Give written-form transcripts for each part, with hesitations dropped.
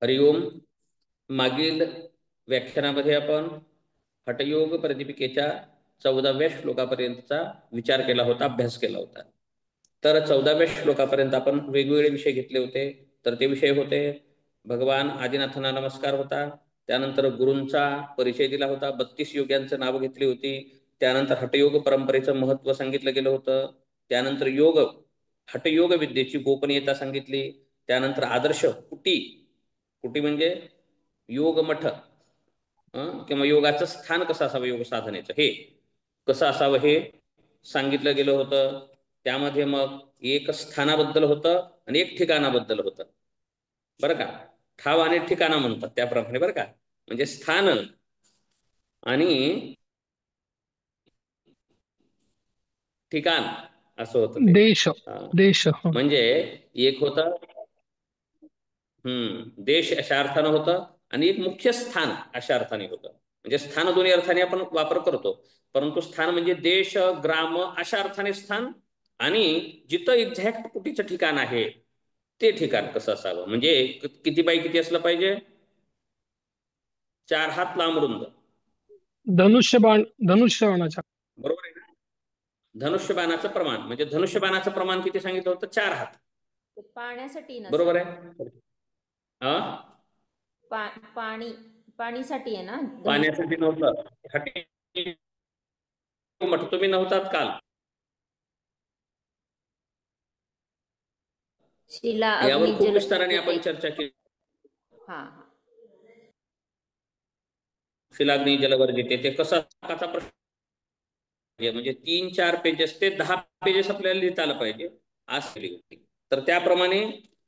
हरिओम. मागील व्याख्यानामध्ये आपण हठयोग प्रदीपिकेच्या 14व्या श्लोकापर्यंतचा विचार केला होता, अभ्यास केला होता. तर 14व्या श्लोकापर्यंत आपण वेगवेगळे विषय घेतले होते. तर ते विषय होते, भगवान आदिनाथांना नमस्कार होता, त्यानंतर गुरूंचा परिचय दिला होता, 32 योग्यांचं नाव घेतली होती, त्यानंतर हठयोग परंपरेचं महत्त्व सांगितलं गेलं होतं, त्यानंतर हठयोग विद्येची गोपनीयता सांगितली, त्यानंतर आदर्श कुटी म्हणजे योगमठ किंवा योगाचं स्थान कसं असावं, योग साधनेचं हे कसं असावं हे सांगितलं गेलं होतं. त्यामध्ये मग एक स्थानाबद्दल होतं आणि एक ठिकाणाबद्दल होतं, बरं का. ठाव आणि ठिकाणा म्हणतात त्याप्रमाणे, बरं का. म्हणजे स्थान आणि ठिकाण असं होतं ते. देश देश म्हणजे एक होतं देश अशा अर्थानं होतं आणि एक मुख्य स्थान अशा अर्थाने होतं. म्हणजे स्थान दोन्ही अर्थाने आपण वापर करतो, परंतु स्थान म्हणजे देश ग्राम अशा अर्थाने स्थान, आणि जिथं एक्झॅक्ट कुटीचं ठिकाण आहे ते ठिकाण कसं असावं. म्हणजे किती बाय किती असलं पाहिजे, 4 हात लांब रुंद. धनुष्यबाणाच्या बरोबर आहे ना. धनुष्यबाणाचं प्रमाण म्हणजे धनुष्यबाणाचं प्रमाण किती सांगितलं होतं, 4 हात. पाण्यासाठी नसेल. बरोबर आहे. पाणी पाणीसाठी आहे ना. पाण्यासाठी नव्हतं. तुम्ही नव्हतात काल. शिला यावर अग्नी खूप जल विस्ताराने आपण चर्चा केली. शिलाग्नी जलवर्जिते ते कसा प्रश्न म्हणजे 3-4 पेजेस ते 10 पेजेस आपल्याला लिहिता आलं पाहिजे असं लिहिली होती. तर त्याप्रमाणे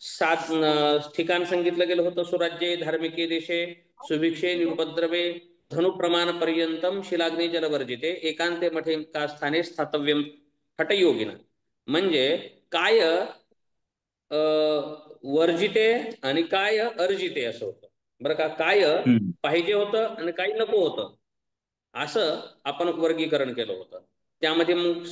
7 ठिकाण सांगितलं गेलं होतं. सुराज्ये, धार्मिके देशे, सुभिक्षे, निरुपद्रवे, धनुप्रमाण पर्यंतम शिलाग्नी जलवर्जिते एकांते मठे का स्थाने स्थातव्यम हठयोगिना. म्हणजे काय वर्जिते आणि काय अर्जिते असं होतं, बरं का. काय पाहिजे होतं आणि काय नको होतं असं आपण वर्गीकरण केलं होतं. त्यामध्ये मग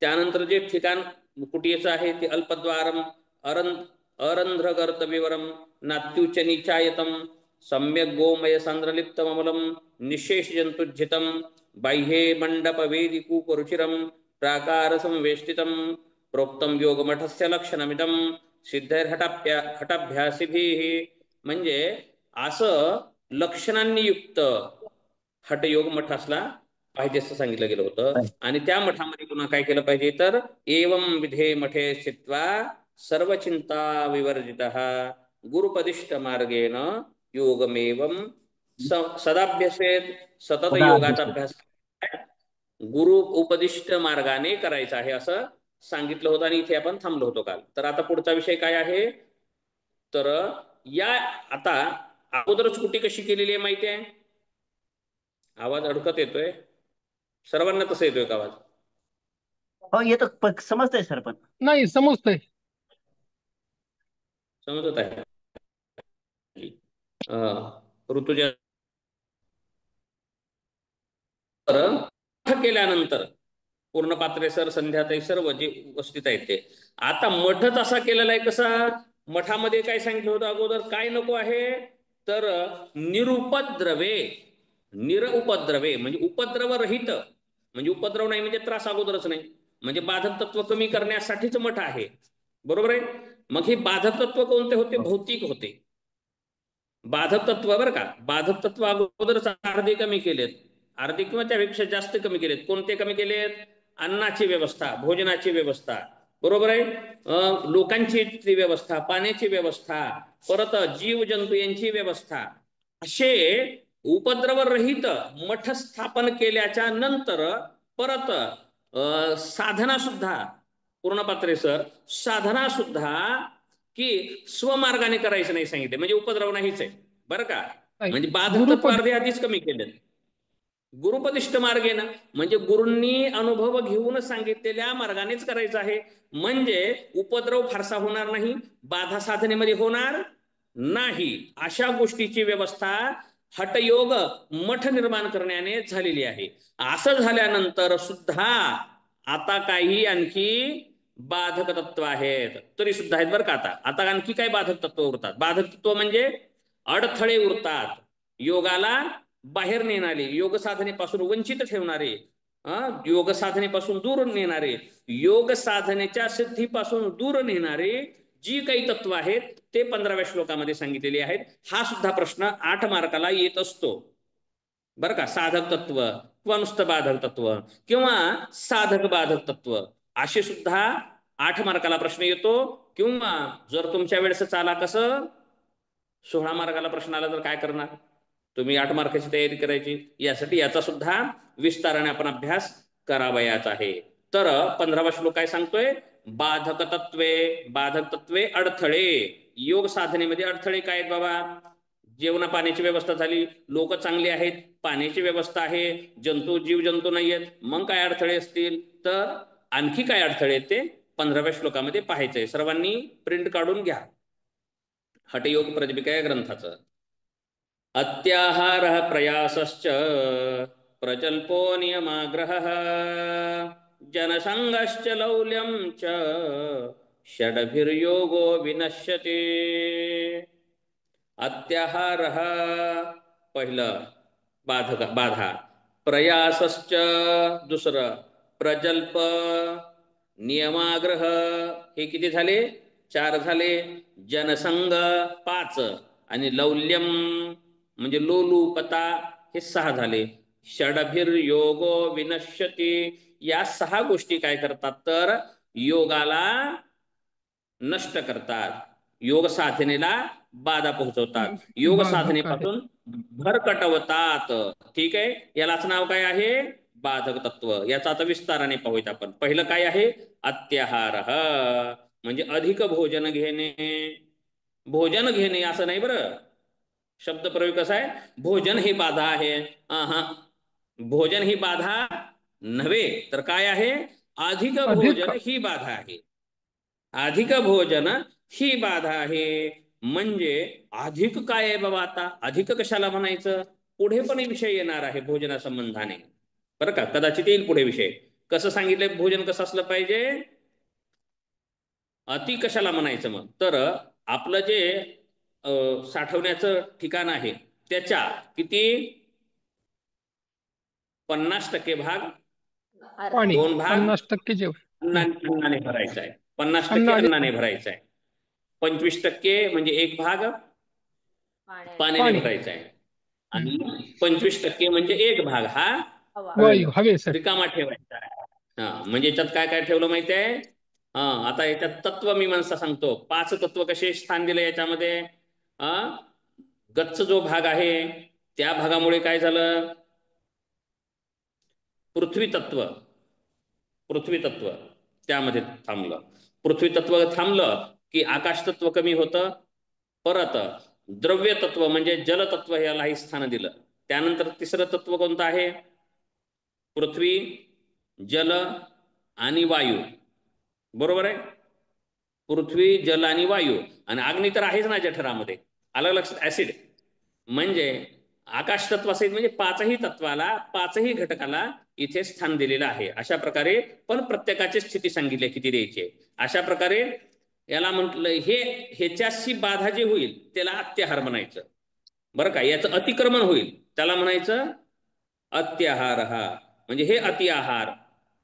त्यानंतर जे ठिकाण कुटीचं आहे ते अल्पद्वारम अरंध्रगर्त विवरम नात्युच्चनीचायतम सम्यक गोमय सांद्रलिप्तमलम निशेष जंतुज्जितम बाह्ये मंडप वेदिकूपरुचिरम प्राकार संवेष्टितम प्रोक्तम योगमठस्य लक्षणमिदम हटाभ्यासिभिः. म्हणजे असं लक्षणांनी युक्त हठयोग मठ असला पाहिजे असं सांगितलं गेलं होतं. आणि त्या मठामध्ये पुन्हा काय केलं पाहिजे, तर एवं विधे मठे स्थित्वा सर्व चिंता विवर्जितः गुरुपदिष्ट मार्गेण योगमेवं सदाभ्यसेत. सतत योगाचा अभ्यास गुरु उपदिष्ट मार्गाने करायचा आहे असं सांगितलं होतं. आणि इथे आपण थांबलो होतो काल. तर आता पुढचा विषय काय आहे, तर या आता अगोदरच कुटी कशी केलेली आहे माहिती आहे. आवाज अडकत येतोय सर्वांना, तसं येतोय का आवाज? हो येतो, समजतंय सर. पण नाही समजतंय, समजत आहे. ऋतुजा केल्यानंतर पूर्ण पात्रे सर, संध्याताई, सर्व जे उपस्थित आहेत ते आता मठच असा केलेला आहे. कसा मठामध्ये काय सांगितलं होतं अगोदर, काय नको आहे, तर निरुपद्रवे. निरउपद्रवे म्हणजे उपद्रव रहित, म्हणजे उपद्रव नाही म्हणजे त्रास अगोदरच नाही, म्हणजे बाधक तत्व कमी करण्यासाठीच मठ आहे. बरोबर आहे. मग हे बाधक तत्व कोणते होते, भौतिक होते. बाधक तत्व बरं का, बाधक तत्व अगोदरच अर्धे कमी केलेत, अर्धे किंवा त्यापेक्षा जास्त कमी केलेत. कोणते कमी केलेत, अन्नाची व्यवस्था, भोजनाची व्यवस्था, बरोबर आहे, लोकांची व्यवस्था, पाण्याची व्यवस्था, परत जीव जंतू यांची व्यवस्था, असे उपद्रवरहित मठ स्थापन केल्याच्या नंतर परत साधना सुद्धा, पूर्णपात्रे सर, साधना सुद्धा की स्वमार्गाने करायचं नाही सांगितले, म्हणजे उपद्रव नाहीच आहे बरं का. म्हणजे बाधक तत्व अर्धे आधीच कमी केले. गुरुपदिष्ट मार्गेनं म्हणजे गुरूंनी अनुभव घेऊन सांगितलेल्या मार्गानेच करायचं आहे. म्हणजे उपद्रव फारसा होणार नाही, बाधा साधनेमध्ये होणार नाही, अशा गोष्टीची व्यवस्था हठयोग मठ निर्माण करण्याने झालेली आहे. असं झाल्यानंतर सुद्धा आता काही आणखी बाधक तत्व आहेत, तरी सुद्धा आहेत बरं का. आता आणखी काय बाधक तत्व उरतात? बाधक तत्व म्हणजे अडथळे उरतात, योगाला बाहेर नेणारे, योग साधनेपासून वंचित ठेवणारे, योग साधनेपासून दूर नेणारे, योग साधनेच्या सिद्धीपासून दूर नेणारे जी काही तत्व आहेत ते 15व्या श्लोकामध्ये सांगितलेले आहेत. हा सुद्धा प्रश्न 8 मार्काला येत असतो बरं का. साधक तत्व किंवा नुसतं बाधक तत्व किंवा साधक बाधक तत्व असे सुद्धा 8 मार्काला प्रश्न येतो. किंवा जर तुमच्या वेळेस आला कसं 16 मार्काला प्रश्न आला तर काय करणार तुम्ही? 8 मार्काची तयारी करायची, यासाठी याचा सुद्धा विस्ताराने आपण अभ्यास करावयाच आहे. तर 15वा श्लोक काय सांगतोय? बाधक तत्वे अडथळे. योग साधनेमध्ये अडथळे काय आहेत बाबा? जेवणा पाण्याची व्यवस्था झाली, लोक चांगली आहेत, पाण्याची व्यवस्था आहे, जीव जंतू नाही आहेत, मग काय अडथळे असतील? तर आणखी काय अडथळे आहेत ते 15व्या श्लोकामध्ये पाहायचंय. सर्वांनी प्रिंट काढून घ्या हठयोग प्रदीपिका या ग्रंथाचं. अत्याहारः प्रयासश्च प्रजल्पो नियमाग्रहः जनसंगश्च लौल्यं च षडभिर्योगो विनश्यते. अत्याहारः पहिलं बाधा, प्रयासश्च दुसरं, प्रजल्प, नियमाग्रह हे किती झाले? 4 झाले. जनसंग 5 आणि लौल्यम म्हणजे लोलुपता हे 6 झाले. षडभिर्योगो विनश्यति, या 6 गोष्टी काय करतात तर योगाला नष्ट करतात, योग साधनेला बाधा पोहोचवतात, योग बाधक साधनेपासून भरकटवतात. ठीक आहे, यालाच नाव काय आहे? बाधक तत्व. याचा आता विस्ताराने पाहूयात आपण. पहिलं काय आहे? अत्याहारः म्हणजे अधिक भोजन घेणे. भोजन घेणे असं नाही बरं, शब्द प्रयोग कसा आहे? भोजन ही बाधा आहे. भोजन ही बाधा नव्हे तर काय आहे? अधिक भोजन ही बाधा आहे. अधिक भोजन ही बाधा आहे. म्हणजे अधिक काय आहे बाबा? आता अधिक कशाला म्हणायचं? पुढे पण विषय येणार आहे भोजना संबंधाने बरं का, कदाचित येईल पुढे विषय. कसं सांगितलंय भोजन कसं असलं पाहिजे? अति कशाला म्हणायचं मग? तर आपलं जे साठवण्याचं ठिकाण आहे त्याच्या किती 50% भाग, पाणी, 2 भाग 50% जेवण, अन्नाने भरायचा आहे, 50% अन्न आणि अन्नाने भरायचा आहे, 25% म्हणजे 1 भाग पाण्याने पाणी, भरायचा आहे, आणि 25% म्हणजे 1 भाग हा वायू हवेसाठी. रिकामा ठेवायचा आहे. म्हणजे याच्यात काय काय ठेवलं माहिती आहे? आता याच्यात तत्वमीमांसा सांगतो. 5 तत्व कसे स्थान दिले याच्यामध्ये? गच्च जो भाग आहे त्या भागामुळे काय झालं? पृथ्वी तत्व त्यामध्ये थांबलं. पृथ्वी तत्व थांबलं की आकाश तत्व कमी होतं. परत द्रव्य तत्व म्हणजे जल तत्व यालाही स्थान दिलं. त्यानंतर तिसरं तत्व कोणतं आहे? पृथ्वी, जल आणि वायू. बरोबर आहे? पृथ्वी, जल आणि वायू, आणि अग्नी तर आहेच ना जठरामध्ये. आलं लक्षात? ऍसिड म्हणजे आकाश तत्व असेल म्हणजे 5ही तत्वाला, 5ही घटकाला इथे स्थान दिलेलं आहे. अशा प्रकारे पण प्रत्येकाची स्थिती सांगितली किती द्यायची. अशा प्रकारे याला म्हटलं ह्याच्याशी बाधा जे होईल त्याला अत्याहार म्हणायचं बरं का. याचं अतिक्रमण होईल त्याला म्हणायचं अत्याहार. म्हणजे हे अति आहार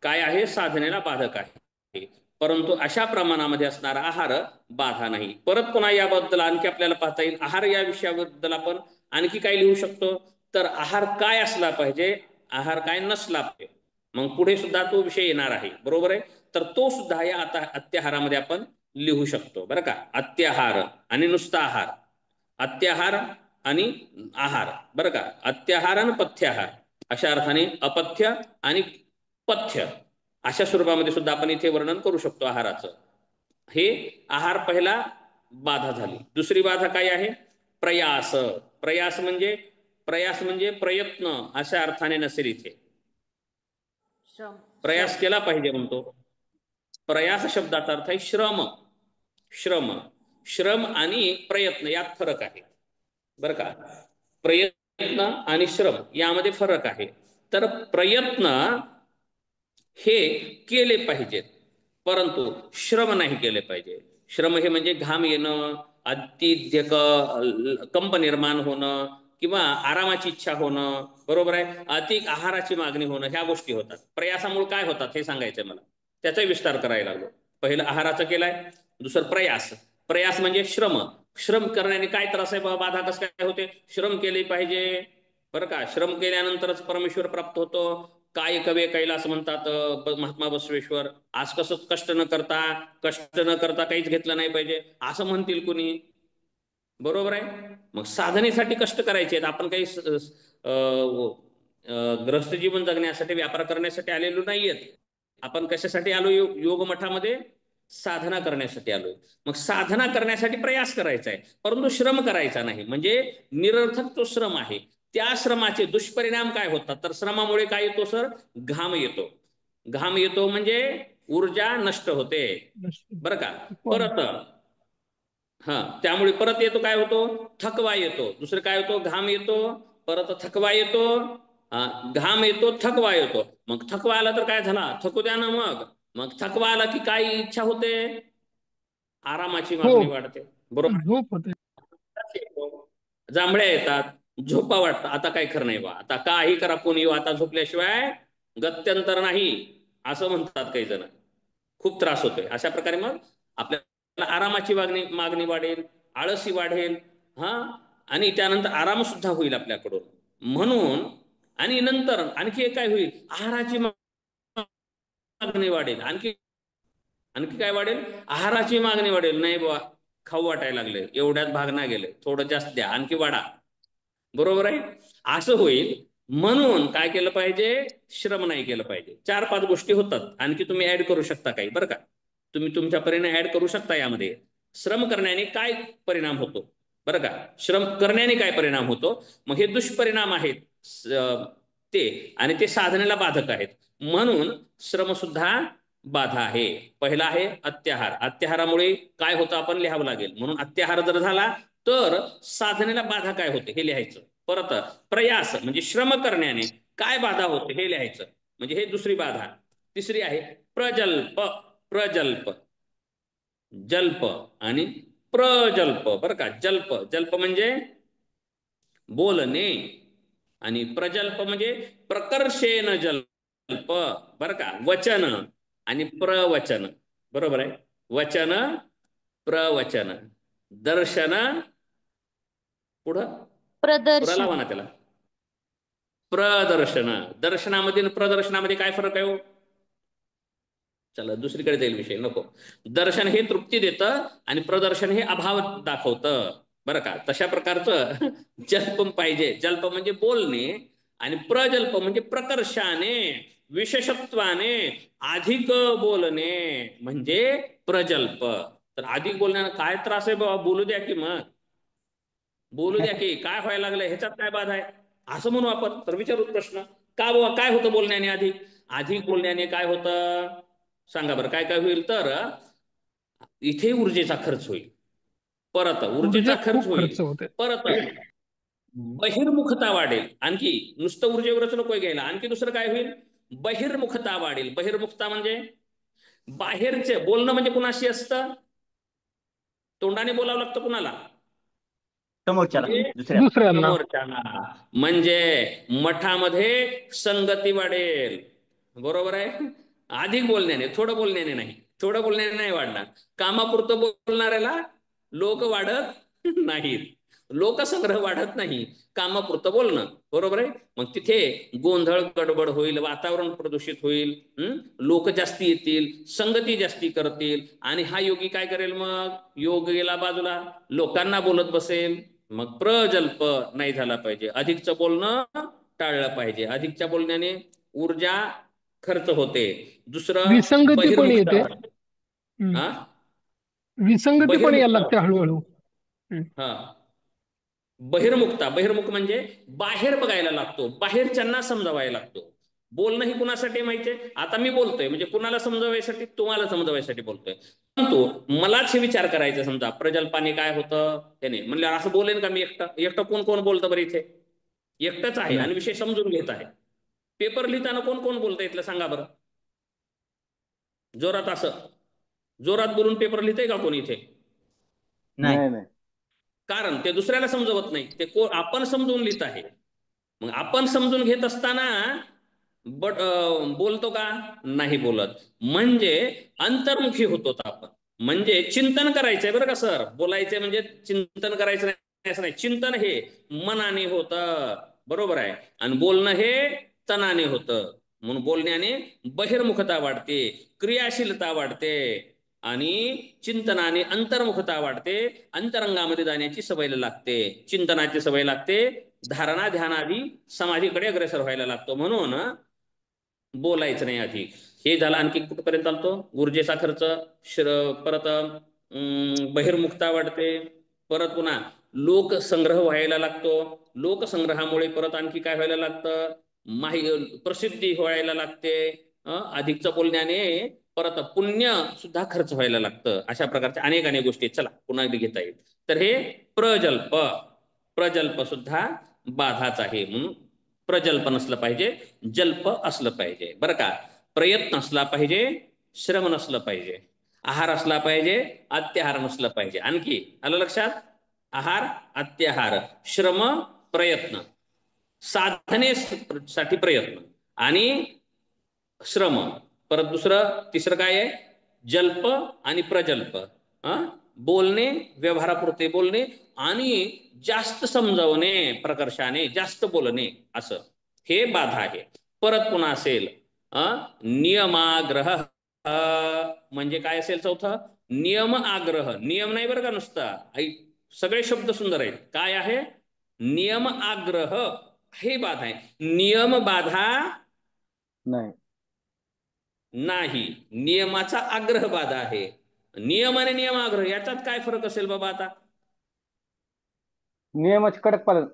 काय आहे? साधनेला बाधक आहे, परंतु अशा प्रमाणामध्ये असणारा आहार बाधा नाही. परत पुन्हा याबद्दल आणखी आपल्याला पाहता येईल. आहार या विषयाबद्दल आपण आणखी काय लिहू शकतो? तर आहार काय असला पाहिजे, आहार काय नसला पाहिजे. मग पुढे सुद्धा तो विषय येणार आहे. बरोबर आहे? तर तो सुद्धा या आता अत्याहारामध्ये आपण लिहू शकतो बरं का. अत्याहार आणि नुसता आहार, अत्याहार आणि आहार बरं का. अत्याहार आणि पथ्याहार अशा अर्थाने अपथ्य आणि पथ्य अशा स्वरूपामध्ये सुद्धा आपण इथे वर्णन करू शकतो आहाराचं. हे आहार पहिला बाधा झाली. दुसरी बाधा काय आहे? प्रयास. प्रयास म्हणजे प्रयत्न अशा अर्थाने नसेल इथे. प्रयास केला पाहिजे म्हणतो. प्रयास शब्दाचा अर्थ आहे श्रम आणि प्रयत्न यात फरक आहे बरं का. प्रयत्न आणि श्रम यामध्ये फरक आहे. तर प्रयत्न हे केले पाहिजेत. परंतु श्रम नाही केले पाहिजे. श्रम हे म्हणजे घाम येणं, अतिशय कंप निर्माण होणं किंवा आरामाची इच्छा होणं, बरोबर आहे, अति आहाराची मागणी होणं, ह्या गोष्टी होतात. प्रयासामुळे काय होतात हे सांगायचंय मला, त्याचा विस्तार करायला लागलो. पहिलं आहाराचं केलाय, दुसरं प्रयास. प्रयास म्हणजे श्रम. श्रम करण्याने काय त्रास आहे बाबा, बाधा कसं काय होते? श्रम केले पाहिजे बरं का. श्रम केल्यानंतरच परमेश्वर प्राप्त होतो. काय कवे कैलास म्हणतात महात्मा बसवेश्वर. आज कसं कष्ट न करता काहीच घेतलं नाही पाहिजे असं म्हणतील कुणी, बरोबर आहे. मग साधनेसाठी कष्ट करायचे आहेत. आपण काही ग्रस्त जीवन जगण्यासाठी, व्यापार करण्यासाठी आलेलो नाहीयेत. आपण कशासाठी आलो योग मठामध्ये? साधना करण्यासाठी आलोय. मग साधना करण्यासाठी प्रयास करायचा आहे, परंतु श्रम करायचा नाही. म्हणजे निरर्थक तो श्रम आहे. त्या श्रमाचे दुष्परिणाम काय होतात? तर श्रमामुळे काय येतो सर? घाम येतो. घाम येतो म्हणजे ऊर्जा नष्ट होते, बरं का. परत त्यामुळे परत येतो काय होतो? थकवा येतो. दुसरं काय होतो? घाम येतो, परत थकवा येतो. घाम येतो, थकवा येतो. मग थकवा आला तर काय झाला? थकू द्या ना. मग थकवा आला की काय इच्छा होते? आरामाची मागणी वाढते, बरोबर. झोप होते. जांभळ्या येतात, झोपा वाटतं. आता काय खरं नाही बा, आता काही करा कोणी, आता झोपल्याशिवाय गत्यंतर नाही असं म्हणतात काही जण. खूप त्रास होतोय. अशा प्रकारे मग आपल्याला आरामाची मागणी वाढेल, आळसी वाढेल, आणि त्यानंतर आराम सुद्धा होईल आपल्याकडून. म्हणून आणि नंतर आणखी काय होईल? आहाराची मागणी वाढेल. आणखी काय वाढेल? आहाराची मागणी वाढेल. नाही बाबा खाऊ वाटायला लागले, एवढ्यात भागना गेले, थोडं जास्त द्या, आणखी वाढा, बरोबर आहे, असं होईल. म्हणून काय केलं पाहिजे? श्रम नाही केलं पाहिजे. 4-5 गोष्टी होतात, आणखी तुम्ही ऍड करू शकता काही, बरं का. तुम्ही तुमच्या परीने ऍड करू शकता यामध्ये. श्रम करण्याने काय परिणाम होतो, बरं का. श्रम करण्याने काय परिणाम होतो? मग हे दुष्परिणाम आहेत ते, आणि ते साधनेला बाधक आहेत. म्हणून श्रम सुद्धा बाधा आहे. पहिला आहे अत्याहार. अत्याहारामुळे काय होतं आपण लिहावं लागेल. म्हणून अत्याहार जर झाला तर साधनेला बाधा काय होते हे लिहायचं. परत प्रयास म्हणजे श्रम करण्याने काय बाधा होते हे लिहायचं, म्हणजे हे दुसरी बाधा. तिसरी आहे प्रजल्प. प्रजल्प, जल्प आणि प्रजल्प, बरं का. जल्प म्हणजे बोलणे, आणि प्रजल्प म्हणजे प्रकर्षेन जल्प, बरं का. वचन आणि प्रवचन, बरोबर आहे. वचन, प्रवचन, दर्शन, पुढं लावा ना त्याला, प्रदर्शन. दर्शनामध्ये आणि प्रदर्शनामध्ये काय फरक आहे हो? चला दुसरीकडे जाईल विषय, नको. दर्शन हे तृप्ती देतं आणि प्रदर्शन हे अभाव दाखवतं, बरं का. तशा प्रकारचं जल्प पाहिजे. जल्प म्हणजे बोलणे, आणि प्रजल्प म्हणजे प्रकर्षाने, विशेषत्वाने, अधिक बोलणे म्हणजे प्रजल्प. तर अधिक बोलण्याला काय त्रास आहे बाबा? बोलू द्या की, मग बोलू द्या की, काय व्हायला लागलंय, ह्याच्यात काय बाधा आहे असं म्हणू आपण. तर विचारू प्रश्न, का बाबा काय होतं बोलण्याने? अधिक बोलण्याने काय होतं सांगा बरं. काय काय होईल? तर इथे ऊर्जेचा खर्च होईल, परत ऊर्जेचा खर्च होईल, परत बहिर्मुखता वाढेल. आणखी नुसतं ऊर्जेवरच नको घ्यायला, आणखी दुसरं काय होईल? बहिर्मुखता वाढेल. बहिर्मुखता म्हणजे बाहेरचे बोलणं. म्हणजे कुणाशी असतं? तोंडाने बोलावं लागतं कुणाला? समोरच्याला. म्हणजे मठामध्ये संगती वाढेल, बरोबर आहे. अधिक बोलण्याने, थोडं बोलण्याने नाही. थोडं बोलण्याने नाही वाढणार. कामापुरतं बोलणाऱ्याला लोक वाढत नाहीत, लोकसंग्रह वाढत नाही, कामापुरतं बोलणं, बरोबर आहे. मग तिथे गोंधळ गडबड होईल, वातावरण प्रदूषित होईल, लोक जास्ती येतील, संगती जास्ती करतील, आणि हा योगी काय करेल? मग योग गेला बाजूला, लोकांना बोलत बसेल. मग प्रजल्प नाही झाला पाहिजे. अधिकचं बोलणं टाळलं पाहिजे. अधिकच्या बोलण्याने ऊर्जा खर्च होते. दुसरं विसंगती पण येते. विसंगती पण यायला लागते हळूहळू. बहिर्मुख म्हणजे बाहेर बघायला लागतो, बाहेरच्यांना समजावायला लागतो. बोलणं ही कुणासाठी माहितीये? आता मी बोलतोय म्हणजे कुणाला समजावायसाठी? तुम्हाला समजावायसाठी बोलतोय. परंतु मलाच हे विचार करायचा, समजा प्रजल्पाने काय होतं त्याने, म्हणलं असं बोलेन का मी एकटं? कोण बोलतं बरं इथे? एकटंच आहे आणि विषय समजून घेत आहे. पेपर लिहिताना कोण बोलतं इथलं सांगा बरं जोरात असं? जोरात बोलून पेपर लिहितंय का कोणी इथे? नाही. नाही नाही. कारण ते दुसऱ्याला समजवत नाही, ते आपण समजून लिहित आहे. मग आपण समजून घेत असताना बोलतो का? नाही बोलत. म्हणजे अंतर्मुखी होतो आपण. म्हणजे चिंतन करायचंय बरं का सर. बोलायचंय म्हणजे चिंतन करायचं नाही असं नाही. चिंतन हे मनाने होतं, बरोबर आहे, आणि बोलणं हे तनाने होतं. म्हणून बोलण्याने बहिर्मुखता वाढते, क्रियाशीलता वाढते, आणि चिंतनाने अंतर्मुखता वाढते, अंतरंगामध्ये जाण्याची सवय लागते, चिंतनाची सवय लागते, धारणा ध्यानादी समाधीकडे अग्रेसर व्हायला लागतो. म्हणून बोलायचं नाही आधी. हे झालं. आणखी कुठपर्यंत आलतो? ऊर्जेचा खर्च, परत बहिर्मुखता वाढते, परत पुन्हा लोकसंग्रह व्हायला लागतो. लोकसंग्रहामुळे परत आणखी काय व्हायला लागतं? प्रसिद्धी व्हायला लागते. अधिकचं बोलण्याने परत पुण्य सुद्धा खर्च व्हायला लागतं. अशा प्रकारच्या अनेक गोष्टी. चला पुन्हा घेता येईल. तर हे प्रजल्प सुद्धा बाधाच आहे. म्हणून प्रजल्प नसलं पाहिजे, जल्प असलं पाहिजे बरं का. प्रयत्न असला पाहिजे, श्रम नसलं पाहिजे, आहार असला पाहिजे, अत्याहार नसलं पाहिजे. आणखी आलं लक्षात? आहार, अत्याहार, श्रम, प्रयत्न, साधनेसाठी प्रयत्न आणि श्रम. परत तिसरं काय आहे? जल्प आणि प्रजल्प. बोलणे, व्यवहारापुरते बोलणे, आणि जास्त समजावणे, प्रकर्षाने जास्त बोलणे, असं हे बाधा आहे. परत पुन्हा असेल नियमाग्रह. म्हणजे काय असेल चौथं? नियम आग्रह. नियम नाही बरं का नुसता, सगळे शब्द सुंदर आहेत. काय आहे? नियम आग्रह हे बाधा आहे. नियम बाधा नाही. नाही, नियमाचा आग्रह बाधा आहे. नियम आणि नियमाग्रह याच्यात काय फरक असेल बाबा? आता नियमाचे कडक पालन.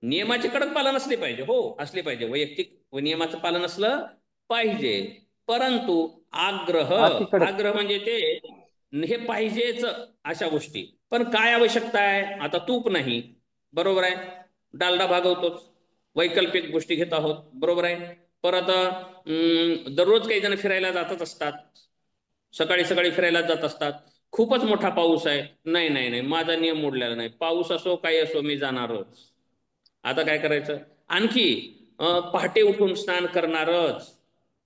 नियमाचे कडक पालन असले पाहिजे, हो असले पाहिजे. वैयक्तिक नियमाचं पालन असलं पाहिजे. परंतु आग्रह, अति कडक. आग्रह म्हणजे ते हे पाहिजेच अशा गोष्टी. पण काय आवश्यकता आहे? आता तूप नाही, बरोबर आहे, डालडा भागवतोच, वैकल्पिक गोष्टी घेत आहोत, बरोबर आहे. परत दररोज काही जण फिरायला जातच असतात, सकाळी सकाळी फिरायला जात असतात. खूपच मोठा पाऊस आहे, नाही नाही नाही, माझा नियम मोडलेला नाही, पाऊस असो काही असो मी जाणारच. आता काय करायचं? आणखी पहाटे उठून स्नान करणारच.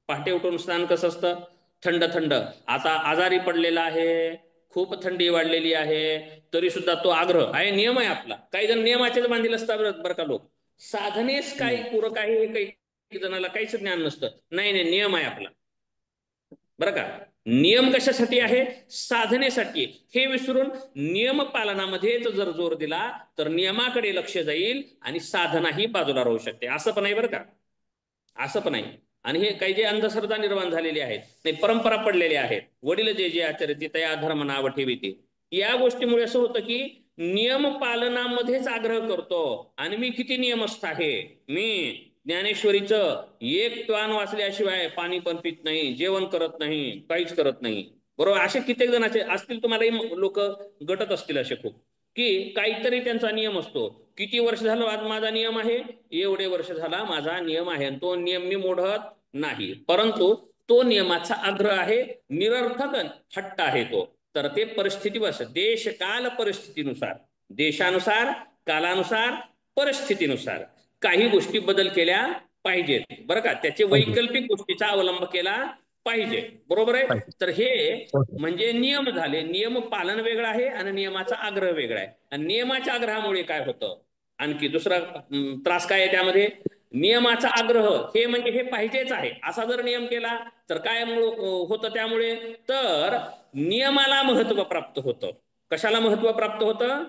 पहाटे उठून स्नान कसं असतं? थंड थंड. आता आजारी पडलेला आहे, खूप थंडी वाढलेली आहे, तरी सुद्धा तो आग्रह आहे, नियम आहे आपला. काही जण नियमाचेच बांधील असतात बरं का लोक. साधनेस काही पूरक आहे हे काही जणाला काहीच ज्ञान नसतं. नाही नाही, नियम आहे आपला बरं का. नियम कशासाठी आहे? साधनेसाठी. हे विसरून नियम पालनामध्येच जर जोर दिला तर नियमाकडे लक्ष जाईल आणि साधनाही बाजूला राहू शकते. असं पण आहे बरं का, असं पण आहे. आणि हे काही जे अंधश्रद्धा निर्माण झालेली आहेत, नाही परंपरा पडलेल्या आहेत, वडील जे जे आचरती तया धर्म नाव ठेविते, या गोष्टीमुळे असं होतं की नियम पालनामध्येच आग्रह करतो. आणि मी किती नियमस्थ आहे, मी ज्ञानेश्वरीचं एक पान वाचल्याशिवाय पाणी पण पित नाही, जेवण करत नाही, काहीच करत नाही, बरोबर. असे कित्येक जणांचे असतील, तुम्हालाही लोक गटत असतील असे खूप, की काहीतरी त्यांचा नियम असतो. किती वर्ष झालं आज माझा नियम आहे, एवढे वर्ष झाला माझा नियम आहे, तो नियम मी मोडत नाही. परंतु तो नियमाचा आग्रह आहे, निरर्थक हट्ट आहे तो. तर ते परिस्थितीवर, देश काल परिस्थितीनुसार, देशानुसार, कालानुसार, परिस्थितीनुसार काही गोष्टी बदल केल्या पाहिजेत बरं का. त्याचे वैकल्पिक गोष्टीचा अवलंब केला पाहिजे, बरोबर आहे. तर हे म्हणजे नियम झाले. नियम पालन वेगळं आहे आणि नियमाचा आग्रह वेगळा आहे. आणि नियमाच्या आग्रहामुळे काय होतं? आणखी दुसरा त्रास काय आहे त्यामध्ये? नियमाचा आग्रह हे म्हणजे हे पाहिजेच आहे असा जर नियम केला तर काय होतं त्यामुळे? तर नियमाला महत्व प्राप्त होतं. कशाला महत्व प्राप्त होतं?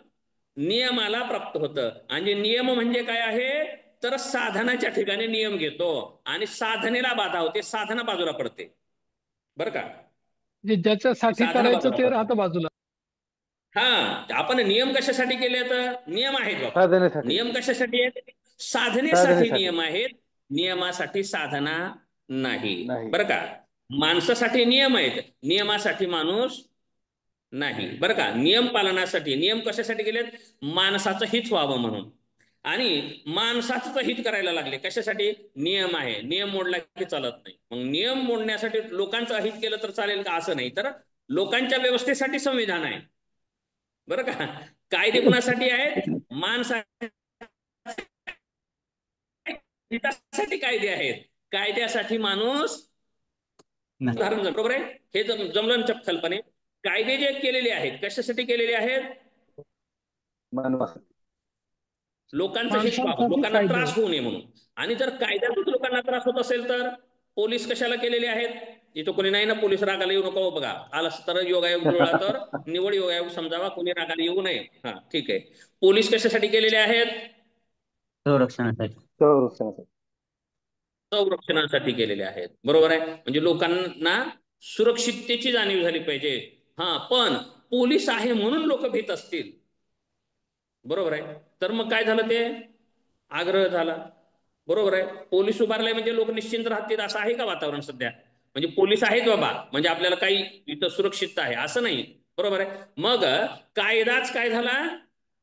नियमाला प्राप्त होतं. आणि नियम म्हणजे काय आहे? तर साधनाच्या ठिकाणी नियम घेतो आणि साधनेला बाधा होते, साधना बाजूला पडते बरं का. जे ज्याच्यासाठी साधना करायचं बाजूला ते पडते. राहतं बाजूला. हा, आपण नियम कशासाठी केले? तर नियम आहेत बाबा. साधनेसाठी. नियम कशासाठी आहेत? साधनेसाठी नियम आहेत, नियमासाठी साधना नाही बरं का. माणसासाठी नियम आहेत, नियमासाठी माणूस नाही बरं का. नियम पालनासाठी. नियम कशासाठी केलेत? माणसाचं हित व्हावं म्हणून. आणि माणसाचं हित करायला लागले. कशासाठी? नियम आहे, नियम मोडला की चालत नाही. मग नियम मोडण्यासाठी लोकांचं हित केलं तर चालेल का? असं नाही, तर लोकांच्या व्यवस्थेसाठी संविधान आहे, बरं का. कायदे कुणासाठी आहेत? माणसा हितासाठी कायदे आहेत. कायद्यासाठी माणूस उदाहरण बरोबर आहे. हे जमलं कल्पने. कायदे जे केलेले आहेत कशासाठी केलेले आहेत? मानवासाठी. लोकांचं हित व्हावं, माणसांसाठी लोकांना कायदे त्रास होऊ नये म्हणून. आणि जर कायद्यातून लोकांना त्रास होत असेल तर पोलीस कशाला केलेले आहेत? इथं कोणी नाही ना पोलीस रागाला येऊ नको बघा. आला तर योगायोग जुळला तर निवड योगायोग समजावा, कोणी रागाला येऊ नये. हा ठीक आहे. पोलीस कशासाठी केलेले आहेत? संरक्षणासाठी. संरक्षणासाठी. संरक्षणासाठी केलेले आहेत, बरोबर आहे. म्हणजे लोकांना सुरक्षिततेची जाणीव झाली पाहिजे. हा, पण पोलीस आहे म्हणून लोक भीत असतील, बरोबर आहे. तर मग काय झालं? ते आग्रह झाला, बरोबर आहे. पोलीस उभारले म्हणजे लोक निश्चिंत राहतील असं आहे का वातावरण सध्या? म्हणजे पोलीस आहेत बाबा म्हणजे आपल्याला काही इथं सुरक्षितता आहे असं नाही, बरोबर आहे. मग कायदाच काय झाला?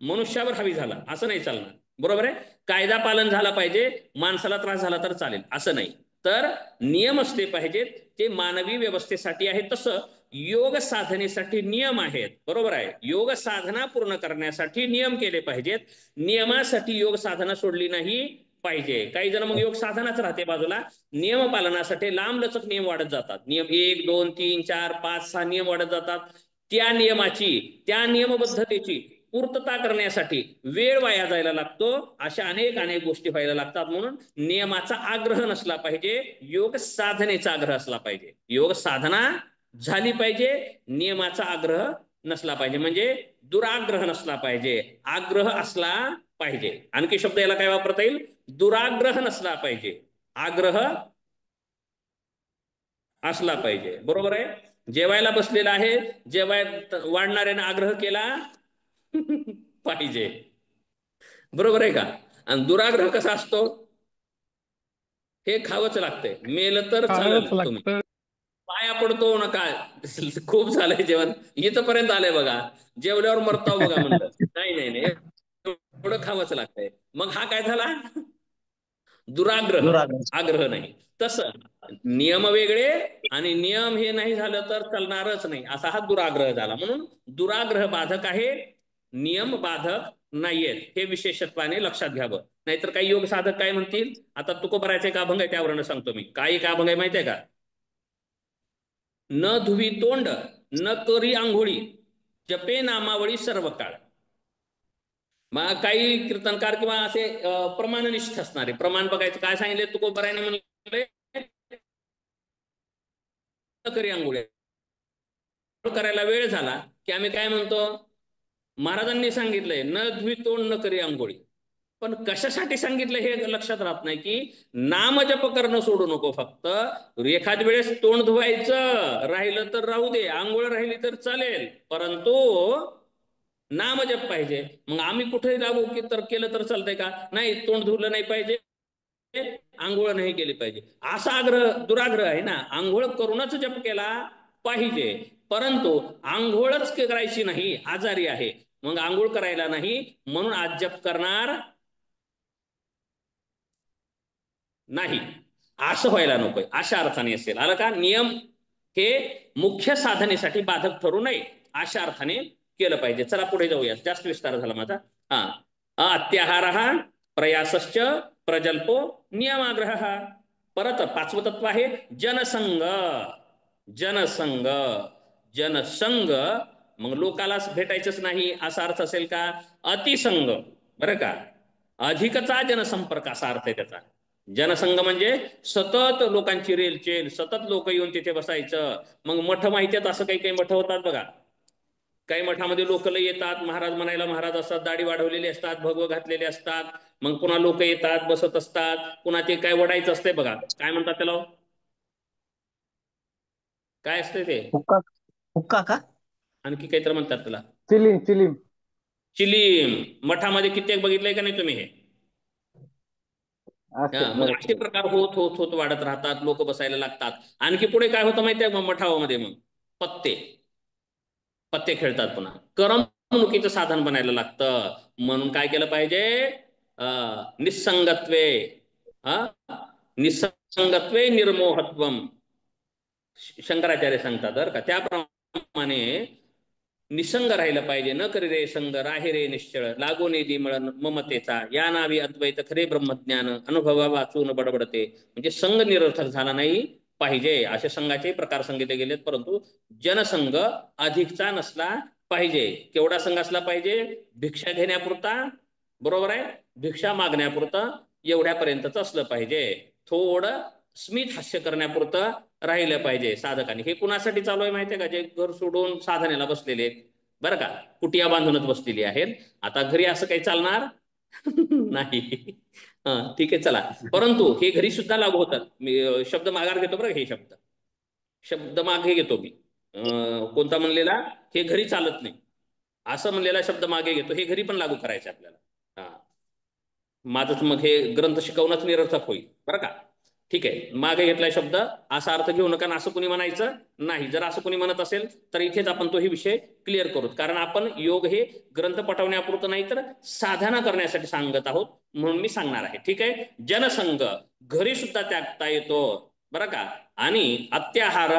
मनुष्यावर हवी झाला, असं नाही चालणार, बरोबर आहे. कायदा पालन झाला पाहिजे, माणसाला त्रास झाला तर चालेल असं नाही. तर नियम असले पाहिजेत, ते मानवी व्यवस्थेसाठी आहे. तसं योग साधनेसाठी नियम आहेत, बरोबर आहे. योग साधना पूर्ण करण्यासाठी नियम केले पाहिजेत. नियमासाठी योग साधना सोडली नाही पाहिजे. काही जण मग योग साधनाच राहते बाजूला. नियम पालनासाठी लांब लचक नियम वाढत जातात. नियम 1 2 3 4 5 6 नियम वाढत जातात. त्या नियमाची, त्या नियमबद्धतेची पूर्तता करण्यासाठी वेळ वाया जायला लागतो. अशा अनेक गोष्टी व्हायला लागतात. म्हणून नियमाचा आग्रह नसला पाहिजे, योग साधनेचा आग्रह असला पाहिजे. योग साधना झाली पाहिजे, नियमाचा आग्रह नसला पाहिजे. म्हणजे दुराग्रह नसला पाहिजे, आग्रह असला पाहिजे. आणखी शब्द याला काय वापरता येईल? दुराग्रह नसला पाहिजे, आग्रह असला पाहिजे, बरोबर आहे. जेवायला बसलेला आहे, जेवाय वाढणाऱ्याने आग्रह केला पाहिजे, बरोबर आहे का. आणि दुराग्रह कसा असतो? हे खावंच लागतंय, मेलं तर खावंच चालेल, तुम्ही लागतं. पाया पडतो नका. खूप झालंय जेवण, इथपर्यंत आलंय बघा. जेवल्यावर मरताव बघा म्हणलं. नाही नाही नाही, एवढं खावंच लागतंय. मग हा काय झाला? दुराग्रह, आग्रह नाही. तसं नियम वेगळे आणि नियम हे नाही झालं तर चालणारच नाही, असा हा दुराग्रह झाला. म्हणून दुराग्रह बाधक आहे, नियम बाधक नाहीयेत, हे विशेषत्वाने लक्षात घ्यावं. नाहीतर काही योग साधक काय म्हणतील, आता तुकोबरायचे का अभंग आहे त्यावरून सांगतो मी. काय का अभंग आहे माहितीये का? न धुवी तोंड न करी आंघोळी, जपे नामावळी सर्व काळ. मग काही कीर्तनकार किंवा असे प्रमाणनिष्ठ असणारे, प्रमाण बघायचं काय सांगितले तुकोबरायने म्हणले, करी आंघोळी करायला वेळ झाला की आम्ही काय म्हणतो, महाराजांनी सांगितलंय न धुवी तोंड न करी आंघोळी. पण कशासाठी सांगितलं हे लक्षात राहत नाही, की नामजप करणं सोडू नको. फक्त एखाद वेळेस तोंड धुवायचं राहिलं तर राहू दे, आंघोळ राहिली तर चालेल, परंतु नामजप पाहिजे. मग आम्ही कुठेही लागू की तर केलं तर चालतंय का? नाही, तोंड धुवलं नाही पाहिजे, आंघोळ नाही केली पाहिजे, असा आग्रह दुराग्रह आहे ना. आंघोळ करूनच जप केला पाहिजे, परंतु आंघोळच करायची नाही, आजारी आहे, मग आंघोळ करायला नाही म्हणून आज जप करणार नाही, असं व्हायला नकोय, अशा अर्थाने असेल. आलं का? नियम हे मुख्य साधनेसाठी बाधक ठरू नये, अशा अर्थाने केलं पाहिजे. चला पुढे जाऊया, जास्त विस्तार झाला माझा. अत्याहार प्रयासश्च प्रजल्पो नियमाग्रह. परत 5वं तत्व आहे जनसंग. जनसंग, जनसंग मग लोकालाच भेटायचंच नाही असा अर्थ असेल का? अतिसंग, बरं का, अधिकचा जनसंपर्क असा अर्थ आहे त्याचा. जनसंघ म्हणजे सतत लोकांची रेलचेल, सतत लोक येऊन तिथे बसायचं. मग मठ माहिती आहेत, असं काही काही मठ होतात बघा. काही मठामध्ये लोक येतात, महाराज म्हणायला महाराज असतात, दाढी वाढवलेली असतात, भगव घातलेले असतात. मग पुन्हा लोक येतात, बसत असतात, पुन्हा ते काय वडायचं असतंय बघा, काय म्हणतात त्याला, काय असतंय ते, हुक्का. हुक्का का? आणखी काहीतरी म्हणतात त्याला, चिलीम. चिलीम. चिलीम. मठामध्ये कित्येक बघितलंय का नाही तुम्ही हे? असते मग असे प्रकार होत होत होत वाढत राहतात, लोक बसायला लागतात. आणखी पुढे काय होतं माहितीये मग मठामध्ये? मग पत्ते, पत्ते खेळतात. पुन्हा करमणुकीचं साधन बनायला लागतं. म्हणून काय केलं पाहिजे? निसंगत्वे निसंगत्वे निर्मोहत्वम शंकराचार्य सांगतात बरं का. त्याप्रमाणे निसंग राहिलं पाहिजे. न करी रे संग राहे रे निश्चळ लागो निधी मळन ममतेचा या नावी अद्वैत खरे ब्रह्मज्ञान अनुभवा वाचून बडबडते. म्हणजे संघ निरर्थक झाला नाही पाहिजे. असे संघाचे प्रकार सांगितले गेलेत. परंतु जनसंघ अधिकचा नसला पाहिजे. केवढा संघ असला पाहिजे? भिक्षा घेण्यापुरता, बरोबर आहे, भिक्षा मागण्यापुरतं एवढ्यापर्यंतच असलं पाहिजे. थोडं स्मित हास्य करण्यापुरतं राहिलं पाहिजे साधकांनी. हे कुणासाठी चालू आहे माहितीये का? जे घर सोडून साधनेला बसलेले बरं का, कुटिया बांधूनच बसलेली आहेत. आता घरी असं काही चालणार नाही. ठीक आहे चला. परंतु हे घरी सुद्धा लागू होतात. मी शब्द माघार घेतो बरं. हे शब्द मागे घेतो मी. कोणता म्हणलेला? हे घरी चालत नाही असं म्हणलेला शब्द मागे घेतो. हे घरी पण लागू करायचं आपल्याला. माझंच मग हे ग्रंथ शिकवणंच निरर्थक होईल बरं का. ठीक आहे, मागे घेतलाय शब्द असा अर्थ घेऊ नका. असं कुणी म्हणायचं नाही. जर असं कुणी म्हणत असेल तर इथेच आपण तो ही विषय क्लिअर करू. कारण आपण योग हे ग्रंथ पठवण्यापुरतं नाही तर साधना करण्यासाठी सांगत आहोत, म्हणून मी सांगणार आहे. ठीक आहे. जनसंघ घरी सुद्धा त्यागता येतो बरं का. आणि अत्याहार